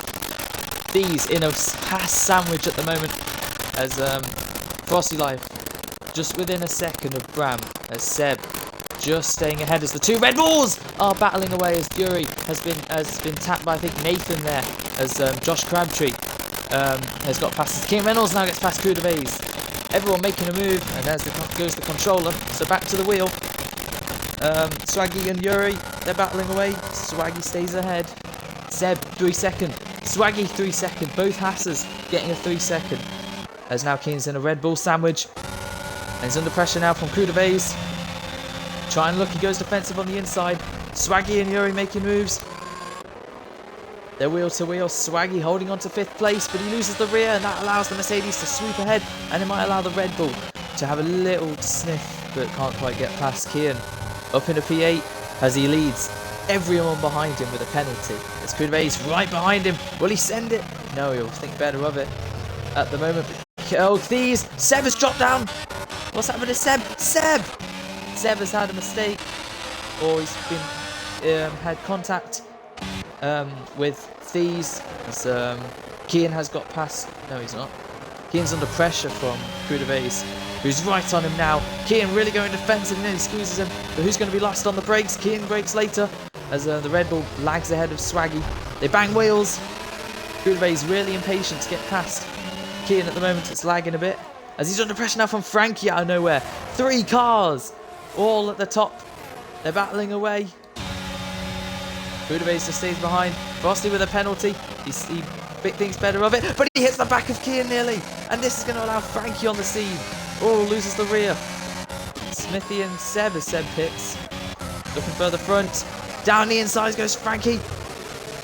These in a pass sandwich at the moment as Frosty Life just within a second of Bram, as Seb just staying ahead as the two Red Bulls are battling away, as Yuri has been tapped by, I think, Nathan there, as Josh Crabtree has got past his King Reynolds, now gets past Coup de Vase. Everyone making a move, and there's goes the controller. So back to the wheel. Swaggy and Yuri, they're battling away. Swaggy stays ahead. Seb, 3 second. Swaggy, 3 second. Both Hassers getting a 3 second. As now Keen's in a Red Bull sandwich. And he's under pressure now from Coup de Vase. Try and look, he goes defensive on the inside. Swaggy and Yuri making moves. They're wheel to wheel. Swaggy holding on to 5th place, but he loses the rear, and that allows the Mercedes to sweep ahead, and it might allow the Red Bull to have a little sniff, but can't quite get past Kian. Up in a P8 as he leads everyone behind him with a penalty. It's Coup de Vase right behind him. Will he send it? No, he'll think better of it at the moment. Oh, these! Seb has dropped down! What's happened to Seb? Seb has had a mistake, or he's been had contact with Thieves, as Kian has got past. No, he's not. Kian's under pressure from Coup de Vase, who's right on him now. Kian really going defensive, and then he squeezes him, but who's going to be last on the brakes? Kian brakes later as the Red Bull lags ahead of Swaggy. They bang wheels. Coup de Vase really impatient to get past Kian at the moment. It's lagging a bit as he's under pressure now from Frankie out of nowhere. 3 cars all at the top. They're battling away. Coup de Vase just stays behind. Frosty with a penalty. He thinks better of it, but he hits the back of Kian nearly, and this is going to allow Frankie on the seed. Oh, loses the rear. Smithy and Seb as Seb pits. Looking further front. Down the inside goes Frankie.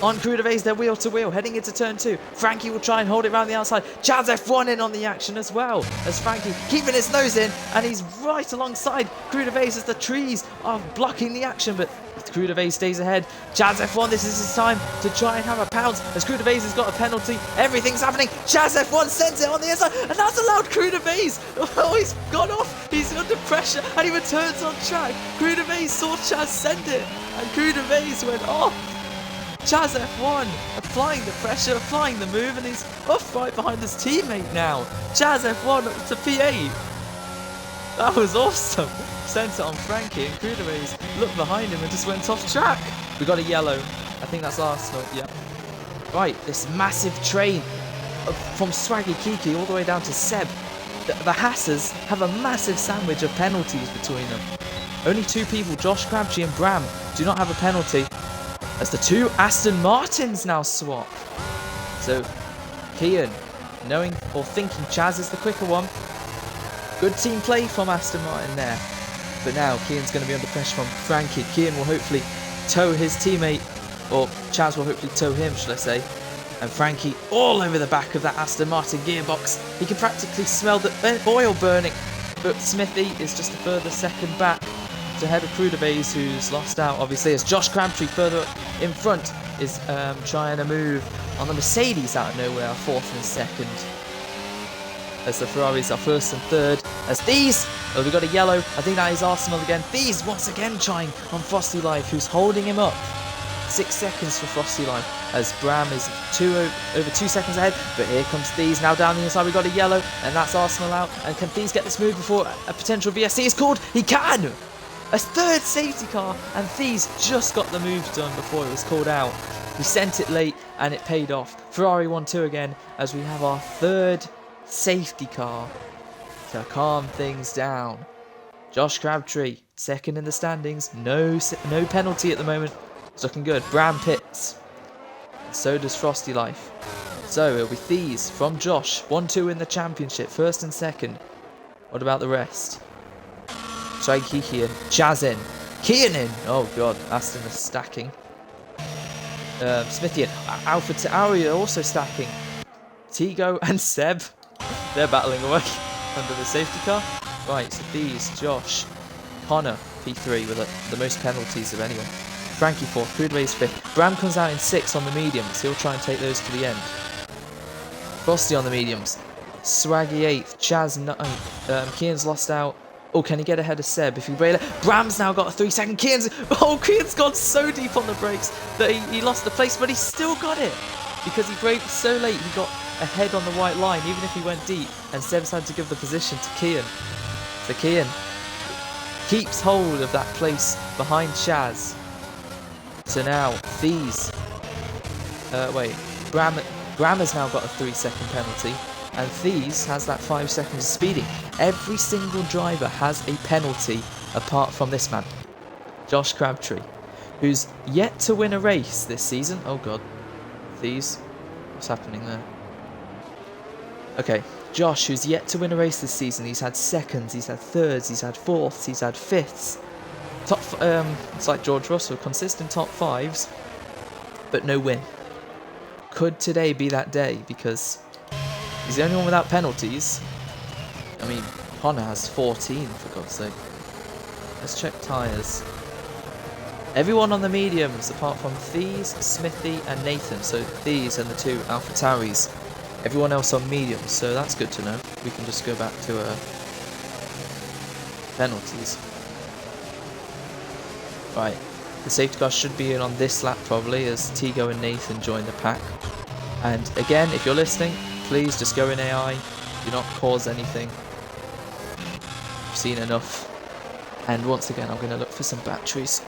On Coup de Vase, they're wheel to wheel, heading into turn 2. Frankie will try and hold it around the outside. Chaz F1 in on the action as well, as Frankie keeping his nose in, and he's right alongside Coup de Vase as the trees are blocking the action, but Coup de Vase stays ahead. Chaz F1, this is his time to try and have a pounce, as Coup de Vase has got a penalty. Everything's happening. Chaz F1 sends it on the inside, and that's allowed Coup de Vase. Oh, he's gone off. He's under pressure, and he returns on track. Coup de Vase saw Chaz send it, and Coup de Vase went off. Chaz F1 applying the pressure, applying the move, and he's off right behind his teammate now. Chaz F1 up to P8. That was awesome. Sent it on Frankie, and Coup de Vase looked behind him and just went off track. We got a yellow. I think that's Arsenal. Yeah. Right, this massive train from Swaggy Kiki all the way down to Seb. The Hassers have a massive sandwich of penalties between them. Only 2 people, Josh Crabtree and Bram, do not have a penalty, as the 2 Aston Martins now swap. So, Kian, knowing or thinking Chaz is the quicker one. Good team play from Aston Martin there. But now, Kian's going to be under pressure from Frankie. Kian will hopefully tow his teammate, or Chaz will hopefully tow him, should I say. And Frankie all over the back of that Aston Martin gearbox. He can practically smell the oil burning. But Smithy is just a further second back to head of Coup de Vase, who's lost out, obviously, as Josh Crabtree further in front is trying to move on the Mercedes out of nowhere, 4th and 2nd. As the Ferraris are 1st and 3rd. As these, oh, we've got a yellow. I think that is Arsenal again. These once again trying on Frosty Life, who's holding him up. 6 seconds for Frosty Life, as Bram is over 2 seconds ahead. But here comes These now down the inside. We've got a yellow, and that's Arsenal out. And can These get this move before a potential VSC is called? He can! A 3rd safety car, and Thieves just got the move done before it was called out. We sent it late, and it paid off. Ferrari 1-2 again, as we have our 3rd safety car to calm things down. Josh Crabtree, 2nd in the standings. No penalty at the moment. It's looking good. Bram pits. And so does Frosty Life. So it'll be Thieves from Josh. 1-2 in the championship, 1st and 2nd. What about the rest? Try Kiki in. Chaz in. Kian in. Oh god, Aston is stacking. Smithy in. Alpha Tauri are also stacking. Tigo and Seb, they're battling away under the safety car. Right, so these, Josh, Connor, P3 with the most penalties of anyone. Frankie 4th, Coup de Vase 5th. Bram comes out in 6th on the mediums. He'll try and take those to the end. Frosty on the mediums. Swaggy 8th. Chaz 9th. Kian's lost out. Oh, can he get ahead of Seb if he braille it? Bram's now got a 3 second. Kian's gone so deep on the brakes that he lost the place, but he still got it. Because he braked so late, he got ahead on the white line, even if he went deep. And Seb's had to give the position to Kian. So Kian keeps hold of that place behind Chaz. So now, Thies. Bram has now got a 3 second penalty. And Thies has that 5 seconds of speeding. Every single driver has a penalty apart from this man, Josh Crabtree, who's yet to win a race this season. Oh god. Thies. What's happening there? Okay. Josh, who's yet to win a race this season. He's had seconds, he's had thirds, he's had fourths, he's had fifths. It's like George Russell, consistent top fives, but no win. Could today be that day? Because he's the only one without penalties. I mean, Connor has 14, for God's sake. Let's check tyres. Everyone on the mediums, apart from Thies, Smithy, and Nathan. So Thies and the 2 AlphaTauris. Everyone else on mediums, so that's good to know. We can just go back to penalties. Right, the safety car should be in on this lap probably, as Tigo and Nathan join the pack. And again, if you're listening, please just go in AI, do not cause anything. I've seen enough. And once again, I'm going to look for some batteries.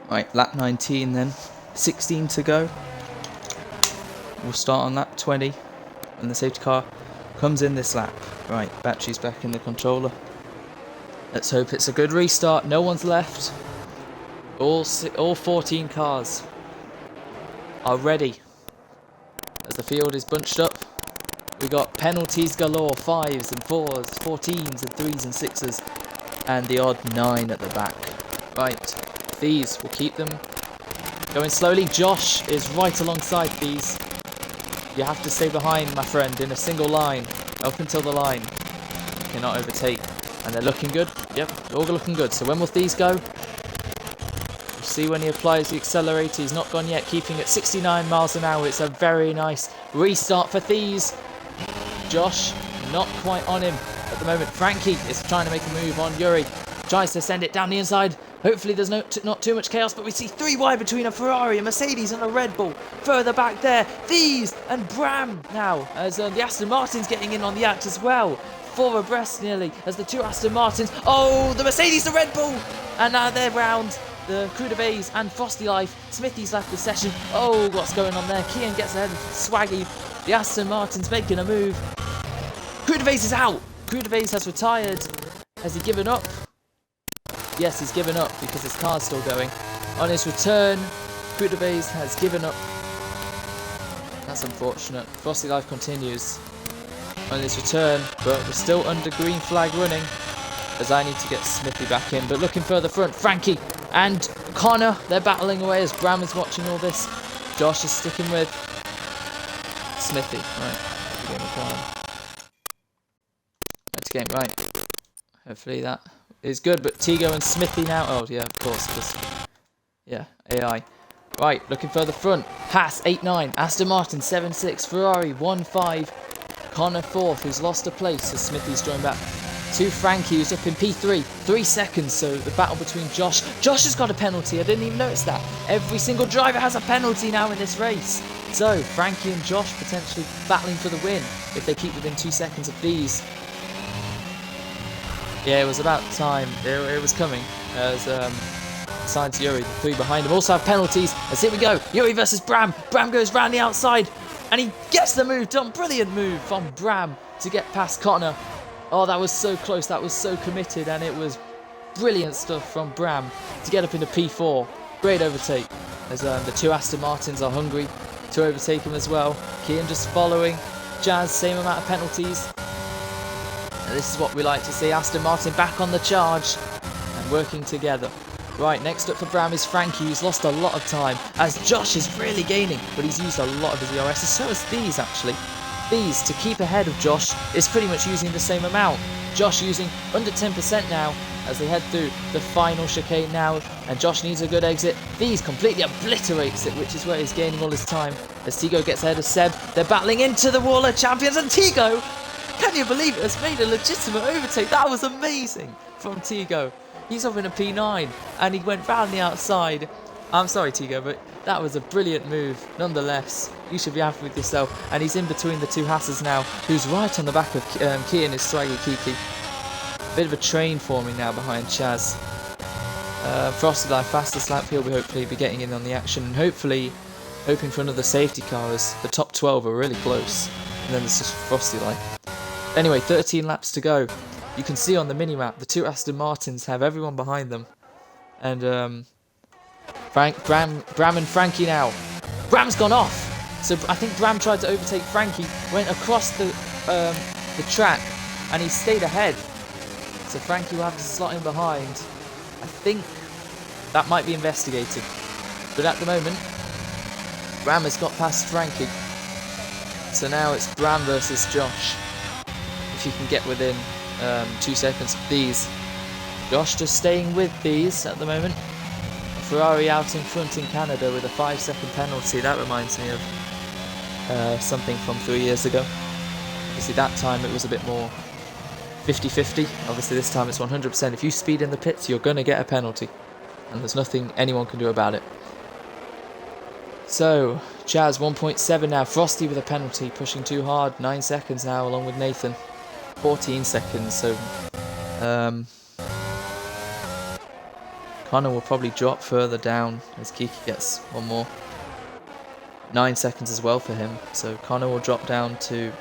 Right, lap 19 then. 16 to go. We'll start on lap 20 when the safety car comes in this lap. Right, battery's back in the controller. Let's hope it's a good restart. No one's left. All 14 cars are ready. As the field is bunched up, we got penalties galore, 5s and 4s, 14s and 3s and 6s, and the odd 9 at the back. Right. These will keep them going slowly. Josh is right alongside these. You have to stay behind, my friend, in a single line up until the line. You cannot overtake. And they're looking good. Yep, they're all looking good. So when will these go? We'll see when he applies the accelerator. He's not gone yet, keeping at 69 miles an hour. It's a very nice restart for these. Josh, not quite on him at the moment. Frankie is trying to make a move on Yuri. Tries to send it down the inside. Hopefully there's not too much chaos, but we see 3 wide between a Ferrari, a Mercedes and a Red Bull. Further back there, Thies and Bram now, as the Aston Martin's getting in on the act as well. 4 abreast nearly, as the 2 Aston Martins. Oh, the Mercedes, the Red Bull! And now they're round. The Crew de Bays and Frosty Life. Smithy's left the session. Oh, what's going on there? Kian gets ahead of Swaggy. The Aston Martin's making a move. Crew de Bays is out. Crew de Bays has retired. Has he given up? Yes, he's given up because his car's still going. On his return, Crew de Bays has given up. That's unfortunate. Frosty Life continues on his return, but we're still under green flag running, as I need to get Smithy back in. But looking further front, Frankie and Connor, they're battling away as Bram is watching all this. Josh is sticking with Smithy. Right, let's game right. Hopefully that is good, but Tigo and Smithy now. Oh yeah, of course, because yeah, AI. Right, looking further front. Haas 8-9, Aston Martin 7-6, Ferrari 1-5, Connor 4th, who's lost a place as Smithy's joined back. To Frankie, who's up in P3, 3 seconds. So the battle between Josh. Josh has got a penalty. I didn't even notice that. Every single driver has a penalty now in this race. So Frankie and Josh potentially battling for the win if they keep within 2 seconds of these. Yeah, it was about time. It was coming. As besides Yuri, the 3 behind him also have penalties. As here we go. Yuri versus Bram. Bram goes round the outside. And he gets the move done. Brilliant move from Bram to get past Connor. Oh, that was so close. That was so committed. And it was brilliant stuff from Bram to get up into P4. Great overtake, as the two Aston Martins are hungry to overtake him as well. Kian just following. Jazz, same amount of penalties. And this is what we like to see. Aston Martin back on the charge and working together. Right, next up for Bram is Frankie, who's lost a lot of time, as Josh is really gaining, but he's used a lot of his ERS, and so has These actually. These, to keep ahead of Josh, is pretty much using the same amount. Josh using under 10% now, as they head through the final chicane now, and Josh needs a good exit. These completely obliterates it, which is where he's gaining all his time, as Tigo gets ahead of Seb. They're battling into the wall of champions, and Tigo, can you believe it, has made a legitimate overtake. That was amazing from Tigo. He's up in a P9 and he went round the outside. I'm sorry, Tigo, but that was a brilliant move. Nonetheless, you should be happy with yourself. And he's in between the two Hassas now, who's right on the back of Kian is Swaggy Kiki. Bit of a train forming now behind Chaz. Frosted Eye, fastest lap, he'll hopefully be getting in on the action. And hopefully, hoping for another safety car, as the top 12 are really close. And then there's just Frosted Eye. Anyway, 13 laps to go. You can see on the mini-map, the two Aston Martins have everyone behind them. And Bram and Frankie now. Bram's gone off! So I think Bram tried to overtake Frankie, went across the track, and he stayed ahead. So Frankie will have to slot in behind. I think that might be investigated. But at the moment, Bram has got past Frankie. So now it's Bram versus Josh. If he can get within 2 seconds of These. Josh just staying with These at the moment. Ferrari out in front in Canada with a 5-second penalty. That reminds me of something from 3 years ago. Obviously that time it was a bit more 50-50. Obviously this time it's 100%. If you speed in the pits, you're going to get a penalty. And there's nothing anyone can do about it. So, Chaz 1.7 now. Frosty with a penalty, pushing too hard. 9 seconds now along with Nathan. 14 seconds, so Connor will probably drop further down as Kiki gets one more. 9 seconds as well for him, so Connor will drop down to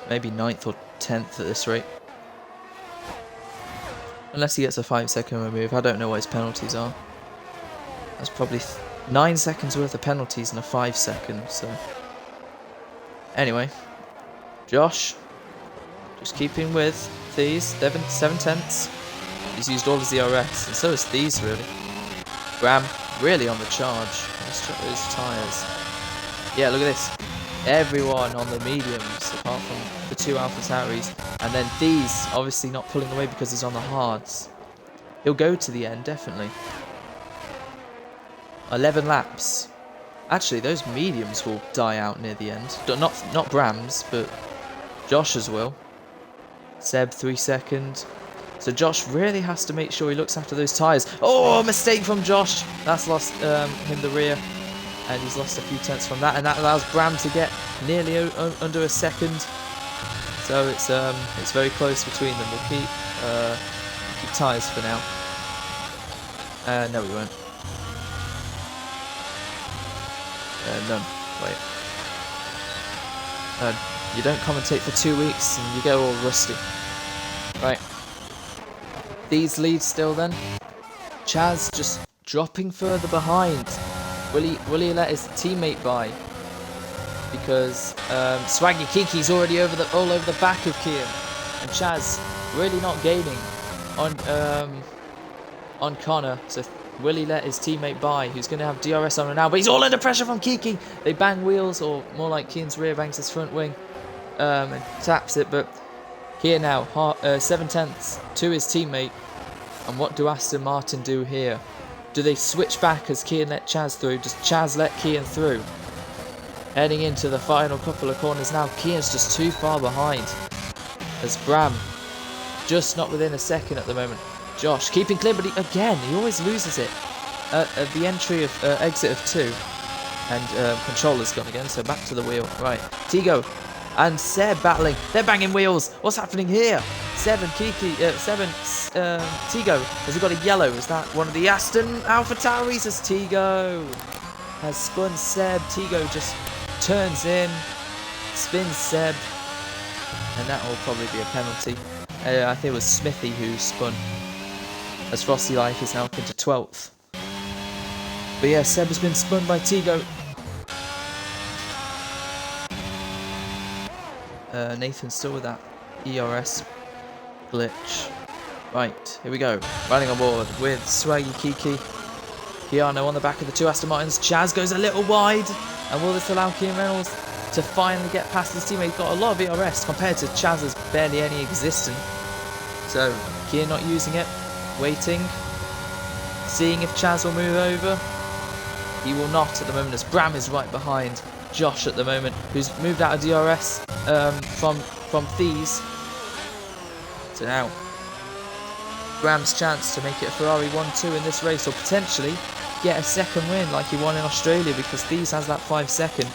maybe 9th or 10th at this rate. Unless he gets a 5-second remove, I don't know what his penalties are. That's probably 9 seconds worth of penalties and a 5-second, so... Anyway, Josh... just keeping with These, 7/10. He's used all his ERS, and so has These really. Bram really on the charge. Let's check those tyres. Yeah, look at this. Everyone on the mediums, apart from the two AlphaTauris. And then These, obviously not pulling away because he's on the hards. He'll go to the end, definitely. 11 laps. Actually, those mediums will die out near the end. Not Bram's, but Josh's will. Seb 3 seconds. So Josh really has to make sure he looks after those tyres. Oh, mistake from Josh. That's lost him the rear. And he's lost a few tenths from that. And that allows Bram to get nearly under a second. So it's very close between them. We'll keep tyres for now. No, we won't. None. Wait. You don't commentate for 2 weeks and you get all rusty. Right. These leads still then. Chaz just dropping further behind. Will he let his teammate by? Because Swaggy Kiki's already all over the back of Kian. And Chaz really not gaining on Connor. So will he let his teammate by, who's going to have DRS on him now? But he's all under pressure from Kiki. They bang wheels, or more like Kian's rear bangs his front wing. And taps it, but here now, 7/10 to his teammate. And what do Aston Martin do here? Do they switch back as Kian let Chaz through? Does Chaz let Kian through? Heading into the final couple of corners now, Kian's just too far behind. As Bram, just not within a second at the moment. Josh keeping clear, but he always loses it at the entry of exit of 2. And controller's gone again, so back to the wheel. Right, Tigo and Seb battling. They're banging wheels. What's happening here? Seb and Tigo. Has he got a yellow? Is that one of the Aston AlphaTauris? As Tigo has spun Seb. Tigo just turns in, spins Seb, and that will probably be a penalty. I think it was Smithy who spun. as Frosty Like is now up into 12th. But yeah, Seb has been spun by Tigo. Nathan's still with that ERS glitch. Right, here we go. Running on board with Swaggy Kiki. Keanu on the back of the two Aston Martins. Chaz goes a little wide. And will this allow Kean Reynolds to finally get past his teammate? He's got a lot of ERS compared to Chaz's barely any existent. So, Kean not using it. Waiting. Seeing if Chaz will move over. He will not at the moment as Bram is right behind Josh at the moment, who's moved out of DRS from Thieves. So now, Bram's chance to make it a Ferrari 1-2 in this race, or potentially get a second win like he won in Australia, because Thieves has that 5 second,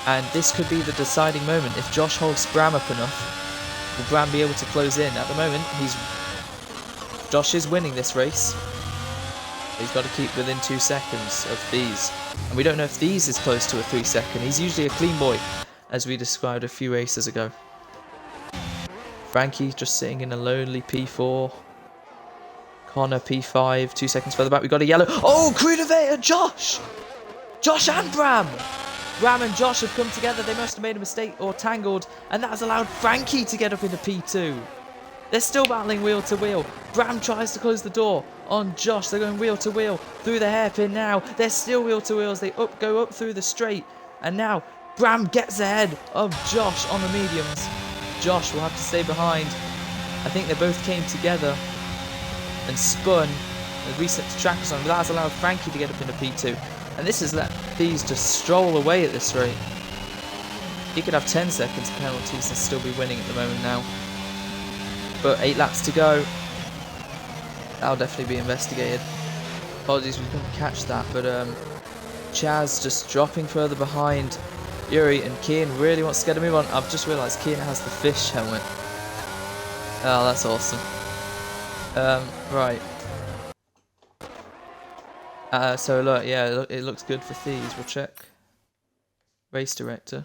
and this could be the deciding moment. If Josh holds Bram up enough, will Bram be able to close in? At the moment, Josh is winning this race. He's got to keep within 2 seconds of Thieves, and we don't know if Thieves is close to a 3 second. He's usually a clean boy, as we described a few races ago. Frankie just sitting in a lonely P4. Connor P5, 2 seconds further back. We got a yellow. Oh, Crudavetor, Josh! Josh and Bram! Bram and Josh have come together. They must have made a mistake or tangled, and that has allowed Frankie to get up into P2. They're still battling wheel to wheel. Bram tries to close the door on Josh. They're going wheel to wheel through the hairpin now. They're still wheel to wheel as they go up through the straight. And now Bram gets ahead of Josh on the mediums. Josh will have to stay behind. I think they both came together and spun and reset the trackers on. That has allowed Frankie to get up into P2. And this has let Thieves just stroll away at this rate. He could have 10 seconds penalties and still be winning at the moment now. But 8 laps to go. That'll definitely be investigated. Apologies we couldn't catch that, but Chaz just dropping further behind Yuri, and Kian really wants to get a move on. I've just realised Kian has the fish helmet. Oh, that's awesome. Right. So look, yeah, it looks good for Thieves. We'll check. Race director.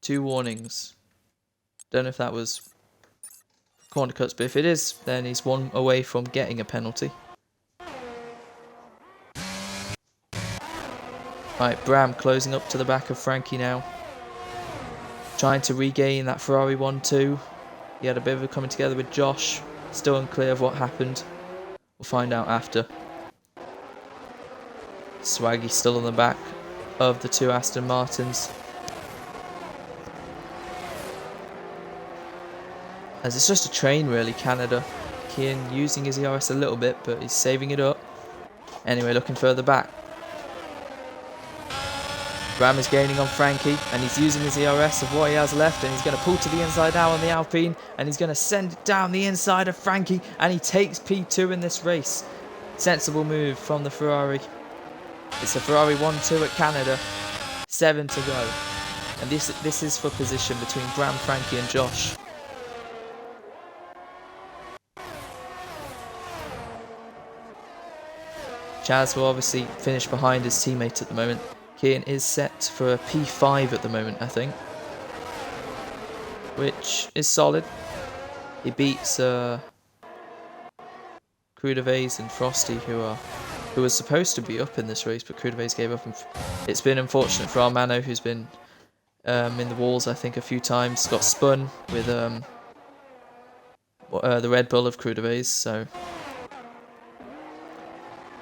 2 warnings. Don't know if that was corner cuts, but if it is, then he's 1 away from getting a penalty. Right, Bram closing up to the back of Frankie now. Trying to regain that Ferrari 1-2. He had a bit of a coming together with Josh. Still unclear of what happened. We'll find out after. Swaggy still on the back of the 2 Aston Martins. As it's just a train really, Canada. Kian using his ERS a little bit, but he's saving it up. Anyway, looking further back. Bram is gaining on Frankie, and he's using his ERS of what he has left, and he's going to pull to the inside now on the Alpine, and he's going to send it down the inside of Frankie, and he takes P2 in this race. Sensible move from the Ferrari. It's a Ferrari 1-2 at Canada. 7 to go. And this is for position between Bram, Frankie and Josh. Chaz will obviously finish behind his teammate at the moment. Kian is set for a P5 at the moment, I think. Which is solid. He beats Crudaveys and Frosty, who was supposed to be up in this race, but Crudaveys gave up. And it's been unfortunate for Armano, who's been in the walls, I think, a few times. Got spun with the Red Bull of Crudaveys, so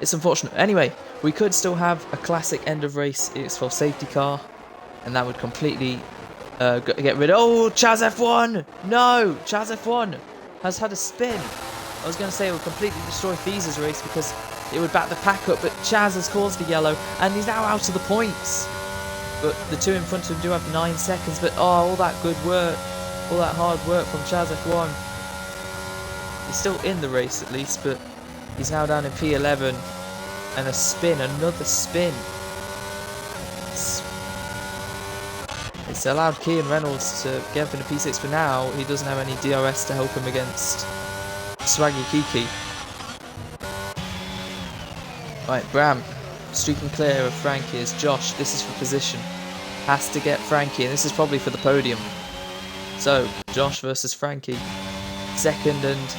it's unfortunate. Anyway, we could still have a classic end of race EXFL safety car, and that would completely get rid of... Oh, Chaz F1! No! Chaz F1 has had a spin. I was going to say it would completely destroy Thieves' race because it would back the pack up, but Chaz has caused a yellow, and he's now out of the points. But the 2 in front of him do have 9 seconds, but oh, all that good work, all that hard work from Chaz F1. He's still in the race at least, but he's now down in P11, and a spin, another spin. It's allowed Kean Reynolds to get up into P6, but now he doesn't have any DRS to help him against Swaggy Kiki. Right, Bram streaking clear of Frankie as Josh. This is for position. Has to get Frankie, and this is probably for the podium. So, Josh versus Frankie. Second and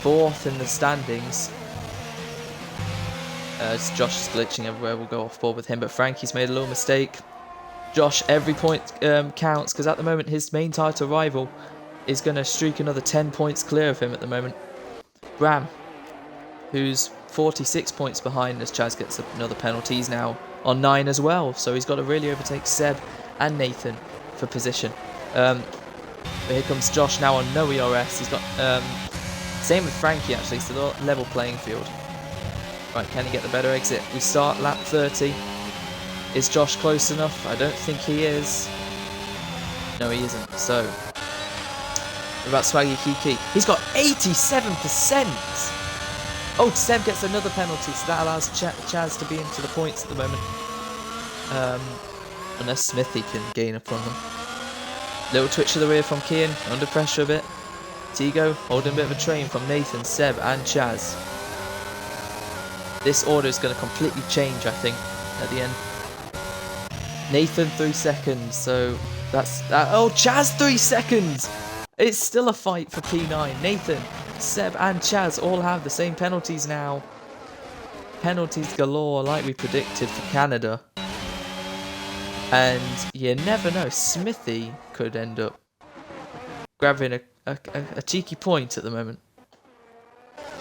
4th in the standings. Josh is glitching everywhere. We'll go off board with him, but Frankie's made a little mistake. Josh, every point counts, because at the moment his main title rival is going to streak another 10 points clear of him at the moment. Bram, who's 46 points behind as Chaz gets another penalty. He's now on 9 as well, so he's got to really overtake Seb and Nathan for position. But here comes Josh now on no ERS. He's got same with Frankie actually, so level playing field. Right, can he get the better exit? We start lap 30. Is Josh close enough? I don't think he is. No, he isn't. So, what about Swaggy Kiki? He's got 87%! Oh, Seb gets another penalty, so that allows Chaz to be into the points at the moment. Unless Smithy can gain upon them. Little twitch of the rear from Kian, under pressure a bit. Tigo holding a bit of a train from Nathan, Seb and Chaz. This order is going to completely change, I think, at the end. Nathan 3 seconds, so that's that. Oh, Chaz 3 seconds! It's still a fight for P9. Nathan, Seb and Chaz all have the same penalties now. Penalties galore like we predicted for Canada. And you never know, Smithy could end up grabbing a cheeky point at the moment.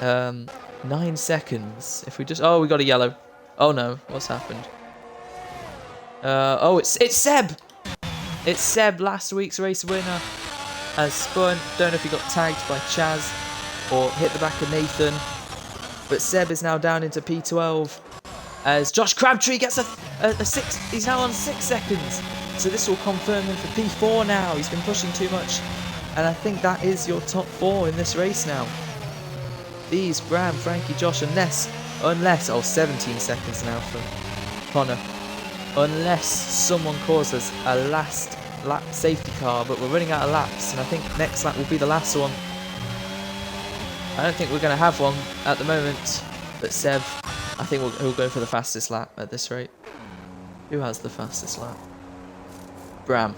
9 seconds. If we just... Oh, we got a yellow. Oh no, what's happened? Oh, it's Seb! It's Seb, last week's race winner. Has spun. Don't know if he got tagged by Chaz or hit the back of Nathan. But Seb is now down into P12. As Josh Crabtree gets a 6. He's now on 6 seconds. So this will confirm him for P4 now. He's been pushing too much. And I think that is your top 4 in this race now. These, Bram, Frankie, Josh, unless, oh, 17 seconds now from Connor. Unless someone causes a last lap safety car, but we're running out of laps, and I think next lap will be the last one. I don't think we're going to have one at the moment, but Seb, I think he'll go for the fastest lap at this rate. Who has the fastest lap? Bram.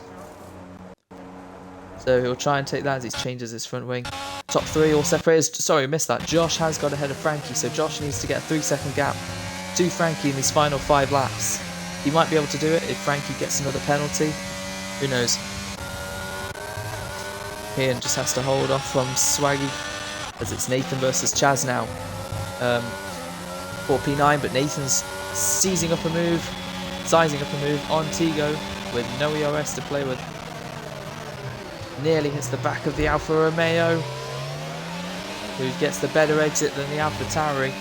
So he'll try and take that as he changes his front wing. Top 3 all separated. Sorry, missed that. Josh has got ahead of Frankie, so Josh needs to get a 3-second gap to Frankie in these final 5 laps. He might be able to do it if Frankie gets another penalty. Who knows? Ian just has to hold off from Swaggy, as it's Nathan versus Chaz now. 4P9, but Nathan's sizing up a move on Tigo with no ERS to play with. Nearly hits the back of the Alfa Romeo, who gets the better exit than the Alfa Tauri.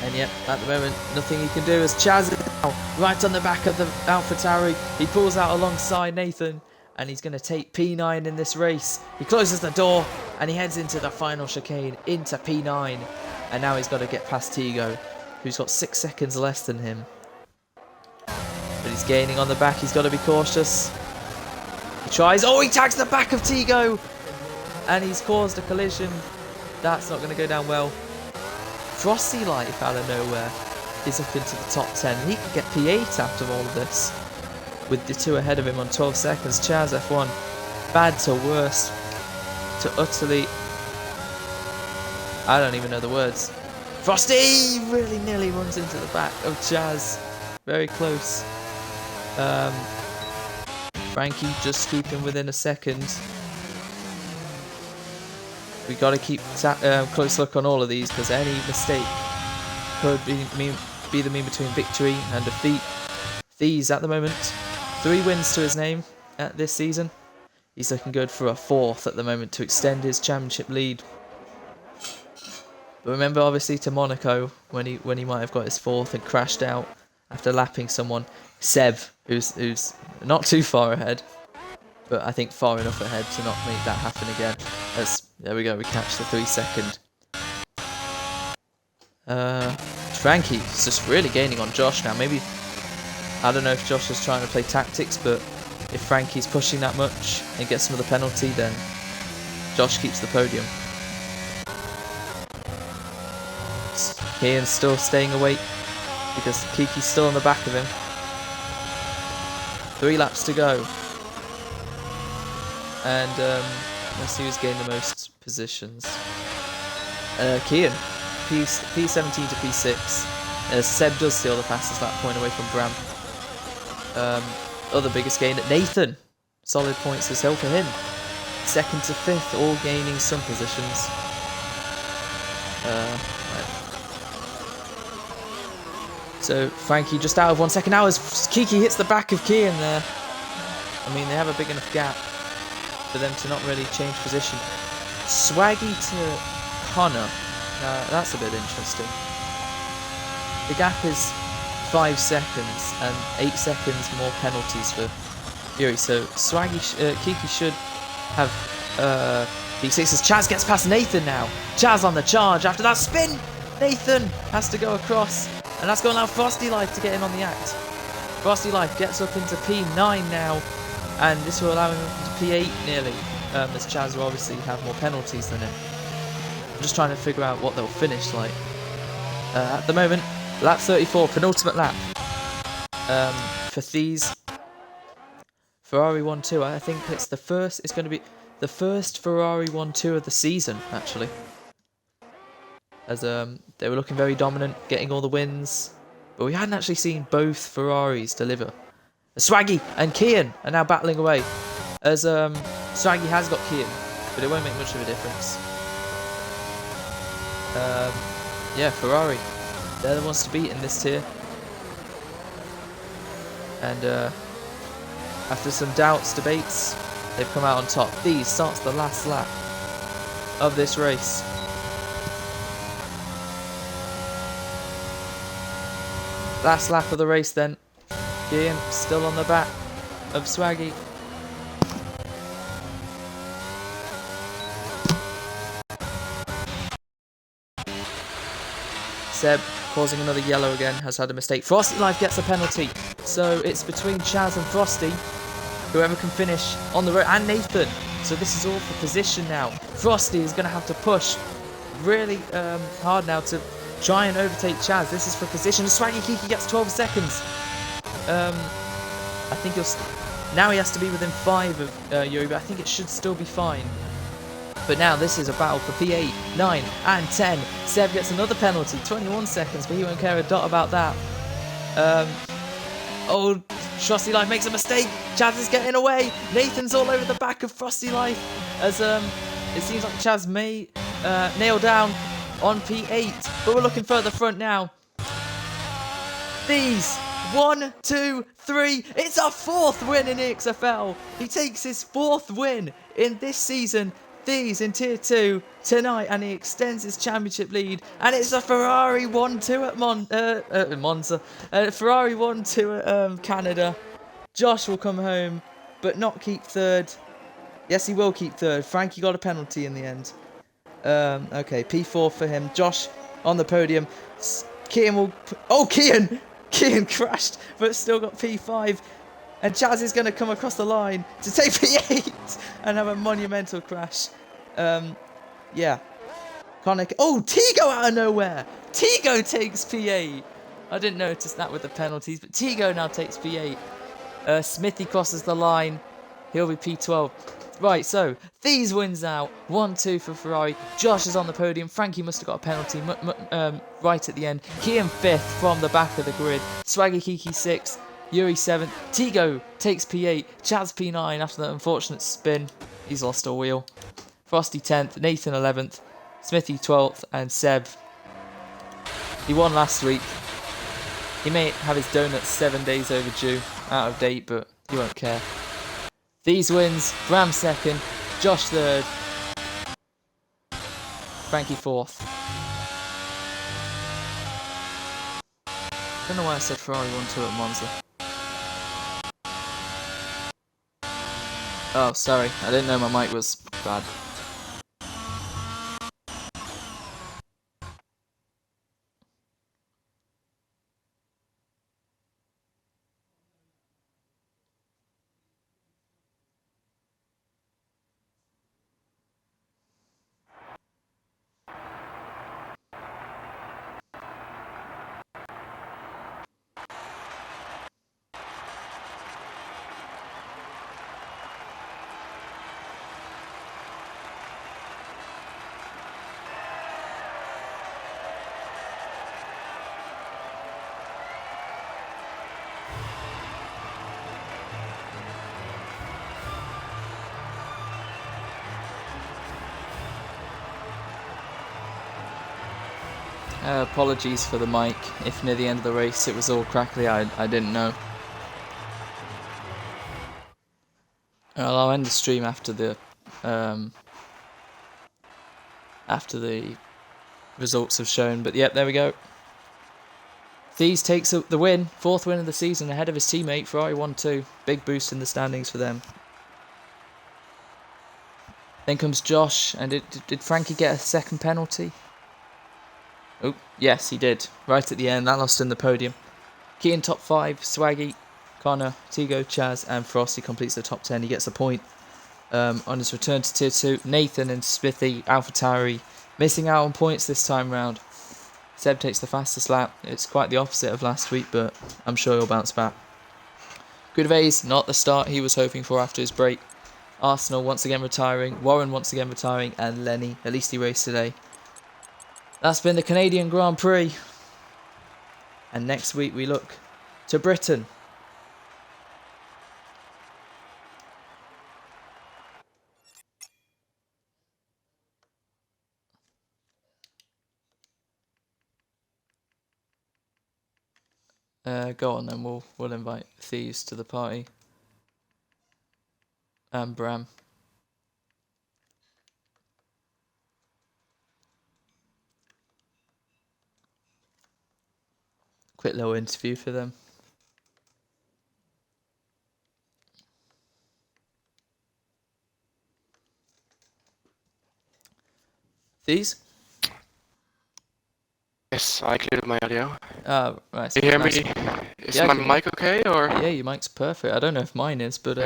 And yet, at the moment, nothing he can do as Chaz is now right on the back of the Alfa Tauri. He pulls out alongside Nathan, and he's going to take P9 in this race. He closes the door, and he heads into the final chicane, into P9. And now he's got to get past Tigo, who's got 6 seconds less than him. But he's gaining on the back, he's got to be cautious. He tries, oh, he tags the back of Tigo! And he's caused a collision. That's not going to go down well. Frosty Life out of nowhere is up into the top 10. He could get P8 out of all of this. With the 2 ahead of him on 12 seconds. Chaz F1. Bad to worst. To utterly... I don't even know the words. Frosty really nearly runs into the back of Chaz. Very close. Frankie just keeping within a second. We got to keep close look on all of these, because any mistake could be the mean between victory and defeat. These at the moment, 3 wins to his name at this season. He's looking good for a 4th at the moment to extend his championship lead. But remember, obviously, to Monaco when he might have got his 4th and crashed out after lapping someone. Seb, who's not too far ahead, but I think far enough ahead to not make that happen again. There we go, we catch the 3-second. Frankie's just really gaining on Josh now. Maybe, I don't know if Josh is trying to play tactics, but if Frankie's pushing that much and gets another penalty, then Josh keeps the podium. Ian's still staying awake because Kiki's still on the back of him. 3 laps to go. And let's see who's gained the most positions. Kian, P17 to P6. Seb does steal the fastest lap point away from Bram. Other biggest gain at Nathan. Solid points as well for him. 2nd to 5th, all gaining some positions. Right. So Frankie just out of 1 second now as Kiki hits the back of Kian there. I mean, they have a big enough gap for them to not really change position. Swaggy to Connor. That's a bit interesting. The gap is 5 seconds and 8 seconds more penalties for Fury. So Swaggy, Kiki should have P6 as Chaz gets past Nathan now. Chaz on the charge after that spin. Nathan has to go across, and that's going to allow Frosty Life to get in on the act. Frosty Life gets up into P9 now, and this will allow him into P8 nearly, as Chaz will obviously have more penalties than him. I'm just trying to figure out what they'll finish like. At the moment, lap 34, penultimate lap. For these Ferrari 1-2, I think it's going to be the first Ferrari 1-2 of the season, actually. As they were looking very dominant, getting all the wins, but we hadn't actually seen both Ferraris deliver. Swaggy and Kian are now battling away, as Swaggy has got Kian, but it won't make much of a difference. Yeah, Ferrari, they're the ones to beat in this tier. And after some doubts, debates, they've come out on top. These starts the last lap of this race. Last lap of the race then. Kian still on the back of Swaggy. Seb, causing another yellow again, has had a mistake. Frosty Life gets a penalty. So it's between Chaz and Frosty. Whoever can finish on the road, and Nathan. So this is all for position now. Frosty is going to have to push really hard now to try and overtake Chaz. This is for position. Swaggy Kiki gets 12 seconds. I think now he has to be within 5 of Yuri, but I think it should still be fine. But now this is a battle for P8, 9 and 10. Seb gets another penalty, 21 seconds, but he won't care a dot about that. Oh, Frosty Life makes a mistake. Chaz is getting away. Nathan's all over the back of Frosty Life as it seems like Chaz may nail down on P8, but we're looking further front now. These 1, 2, 3. It's our 4th win in EXFL. He takes his 4th win in this season. These in Tier 2 tonight, and he extends his championship lead. And it's a Ferrari 1-2 at Monza. Ferrari 1-2 at Canada. Josh will come home, but not keep 3rd. Yes, he will keep 3rd. Frankie got a penalty in the end. Okay, P4 for him. Josh on the podium. Kian will... Oh, Kian! Kian crashed, but still got P5. And Chaz is going to come across the line to take P8 and have a monumental crash. Yeah. Connor... Oh, Tigo out of nowhere! Tigo takes P8. I didn't notice that with the penalties, but Tigo now takes P8. Smithy crosses the line. He'll be P12. Right, so these wins out. 1-2 for Ferrari. Josh is on the podium. Frankie must have got a penalty right at the end. Kian 5th from the back of the grid. Swaggy Kiki 6th. Yuri 7th. Tigo takes P8. Chaz P9 after that unfortunate spin. He's lost a wheel. Frosty 10th. Nathan 11th. Smithy 12th. And Seb. He won last week. He may have his donuts 7 days overdue. Out of date, but he won't care. These wins, Bram 2nd, Josh 3rd, Frankie 4th. Don't know why I said Ferrari 1-2 at Monza. Oh, sorry, I didn't know my mic was bad. Apologies for the mic. If near the end of the race it was all crackly, I didn't know. Well, I'll end the stream after the results have shown. But yep, there we go. Thies takes the win, 4th win of the season, ahead of his teammate Ferrari 1-2. Big boost in the standings for them. Then comes Josh, and did Frankie get a second penalty? Oh, yes, he did. Right at the end, that lost in the podium. Key in top 5, Swaggy, Connor, Tigo, Chaz, and Frosty completes the top 10. He gets a point. On his return to Tier 2, Nathan and Smithy, AlphaTauri, missing out on points this time round. Seb takes the fastest lap. It's quite the opposite of last week, but I'm sure he'll bounce back. Goodways, not the start he was hoping for after his break. Arsenal once again retiring, Warren once again retiring, and Lenny, at least he raced today. That's been the Canadian Grand Prix. And next week we look to Britain. Go on then, we'll invite Thieves to the party. And Bram. Quick little interview for them. These? Yes, I cleared my audio. Right. Can you hear nice. me? Is my mic okay, or? Yeah, your mic's perfect. I don't know if mine is, but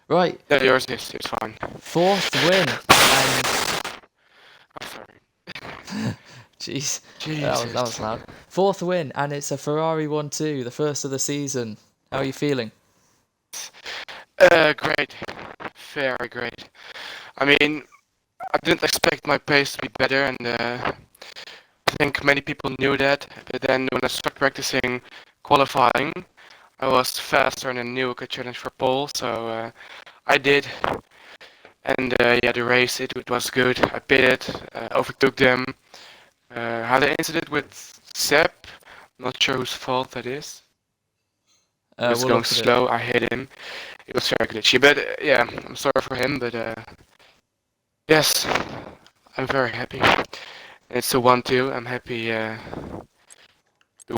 right. Yeah, yours is. It's fine. 4th win, and I'm sorry. jeez, Jesus. that was loud. 4th win, and it's a Ferrari 1-2, the first of the season. How are you feeling? Great. Very great. I mean, I didn't expect my pace to be better, and I think many people knew that. But then when I started practicing qualifying, I was faster and I knew I could challenge for pole, so I did. And yeah, the race, it was good. I pitted, overtook them. Had an incident with Seb. Not sure whose fault that is. He was going slow. I hit him. It was very glitchy, but yeah, I'm sorry for him. But yes, I'm very happy. It's a 1-2. I'm happy.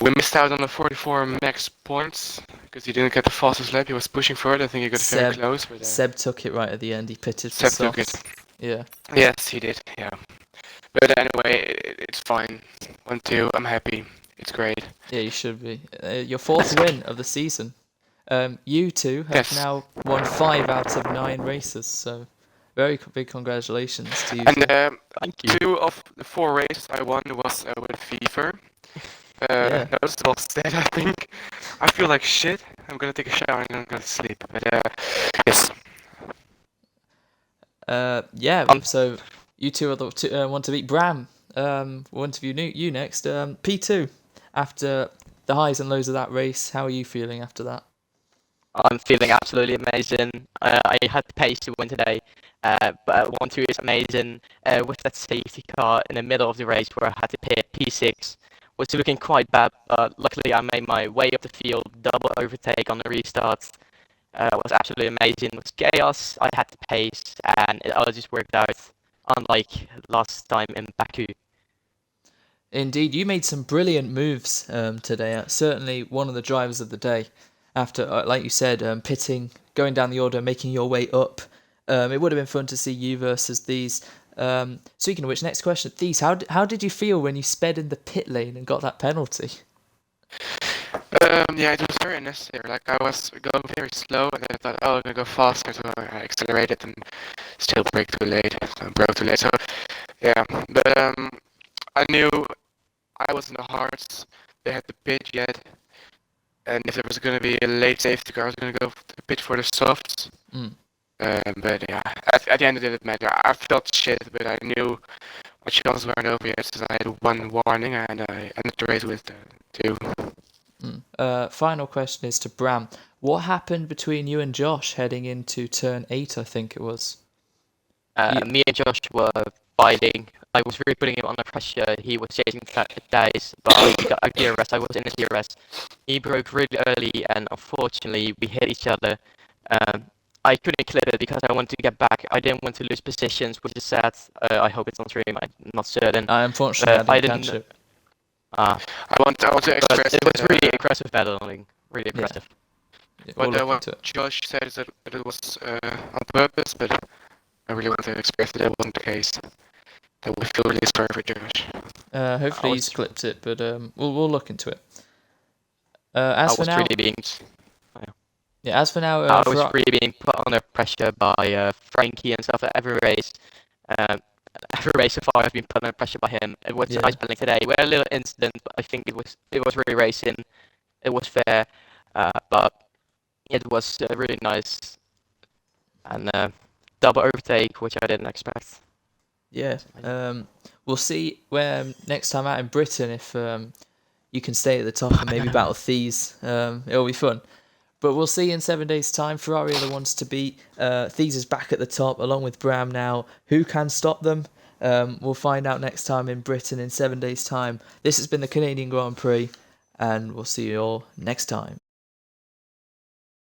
We missed out on the 44 max points because he didn't get the fastest lap. He was pushing for it. I think he got very close. But Seb took it right at the end. He pitted for Seb took it. Yeah. Yes, he did. Yeah. But anyway, it's fine. 1-2. I'm happy. It's great. Yeah, you should be. Your 4th win of the season. You two have now won 5 out of 9 races, so very big congratulations to you. And thank you. 2 of the 4 races I won was with fever. Yeah. That was all said, I think. I feel like shit. I'm gonna take a shower and I'm gonna sleep. But yes. Yeah. So you two are the want to beat Bram. We'll interview you next. P2. After the highs and lows of that race, how are you feeling after that? I'm feeling absolutely amazing. I had the pace to win today, but 1-2 is amazing. With that safety car in the middle of the race where I had to pit P6, was looking quite bad, but luckily I made my way up the field, double overtake on the restart. It was absolutely amazing. It was chaos, I had the pace, and it all just worked out, unlike last time in Baku. Indeed, you made some brilliant moves today. Certainly one of the drivers of the day. After, like you said, pitting, going down the order, making your way up. It would have been fun to see you versus these. Speaking of which, next question, These, how did you feel when you sped in the pit lane and got that penalty? Yeah, it was very unnecessary. Like, I was going very slow, and then I thought, oh, I'm gonna go faster, so I accelerated and still brake too late. So I broke too late. So yeah, but I knew I was in the hards. They had the pit yet, and if there was gonna be a late safety car, I was gonna go to the pit for the softs. But yeah, at the end it didn't matter. I felt shit, but I knew my chances weren't over yet, since I had 1 warning, and I ended the race with 2. Final question is to Bram. What happened between you and Josh heading into turn 8, I think it was? Me and Josh were fighting. I was really putting him under pressure. He was chasing days, but he got a DRS. I was in his DRS. He broke really early, and unfortunately, we hit each other. Um, I couldn't clip it because I wanted to get back. I didn't want to lose positions, which is sad. I hope it's on stream. I'm not certain. Unfortunately, I didn't catch it. I want to express it was really aggressive battling. Really aggressive. Yeah, what Josh said is that it was on purpose, but I really want to express that it wasn't the case. That we feel really sorry for Josh. Hopefully he's clipped it, but we'll look into it. As for now, I was really being put under pressure by Frankie and stuff at every race. Every race so far, I've been put under pressure by him. It was nice battling today. We had a little incident, but I think it was really racing. It was fair, but it was really nice and double overtake, which I didn't expect. Yeah. We'll see where next time out in Britain if you can stay at the top and maybe battle Thies. It'll be fun. But we'll see in 7 days' time. Ferrari are the ones to beat. Thies is back at the top along with Bram now. Who can stop them? We'll find out next time in Britain in 7 days' time. This has been the Canadian Grand Prix, and we'll see you all next time.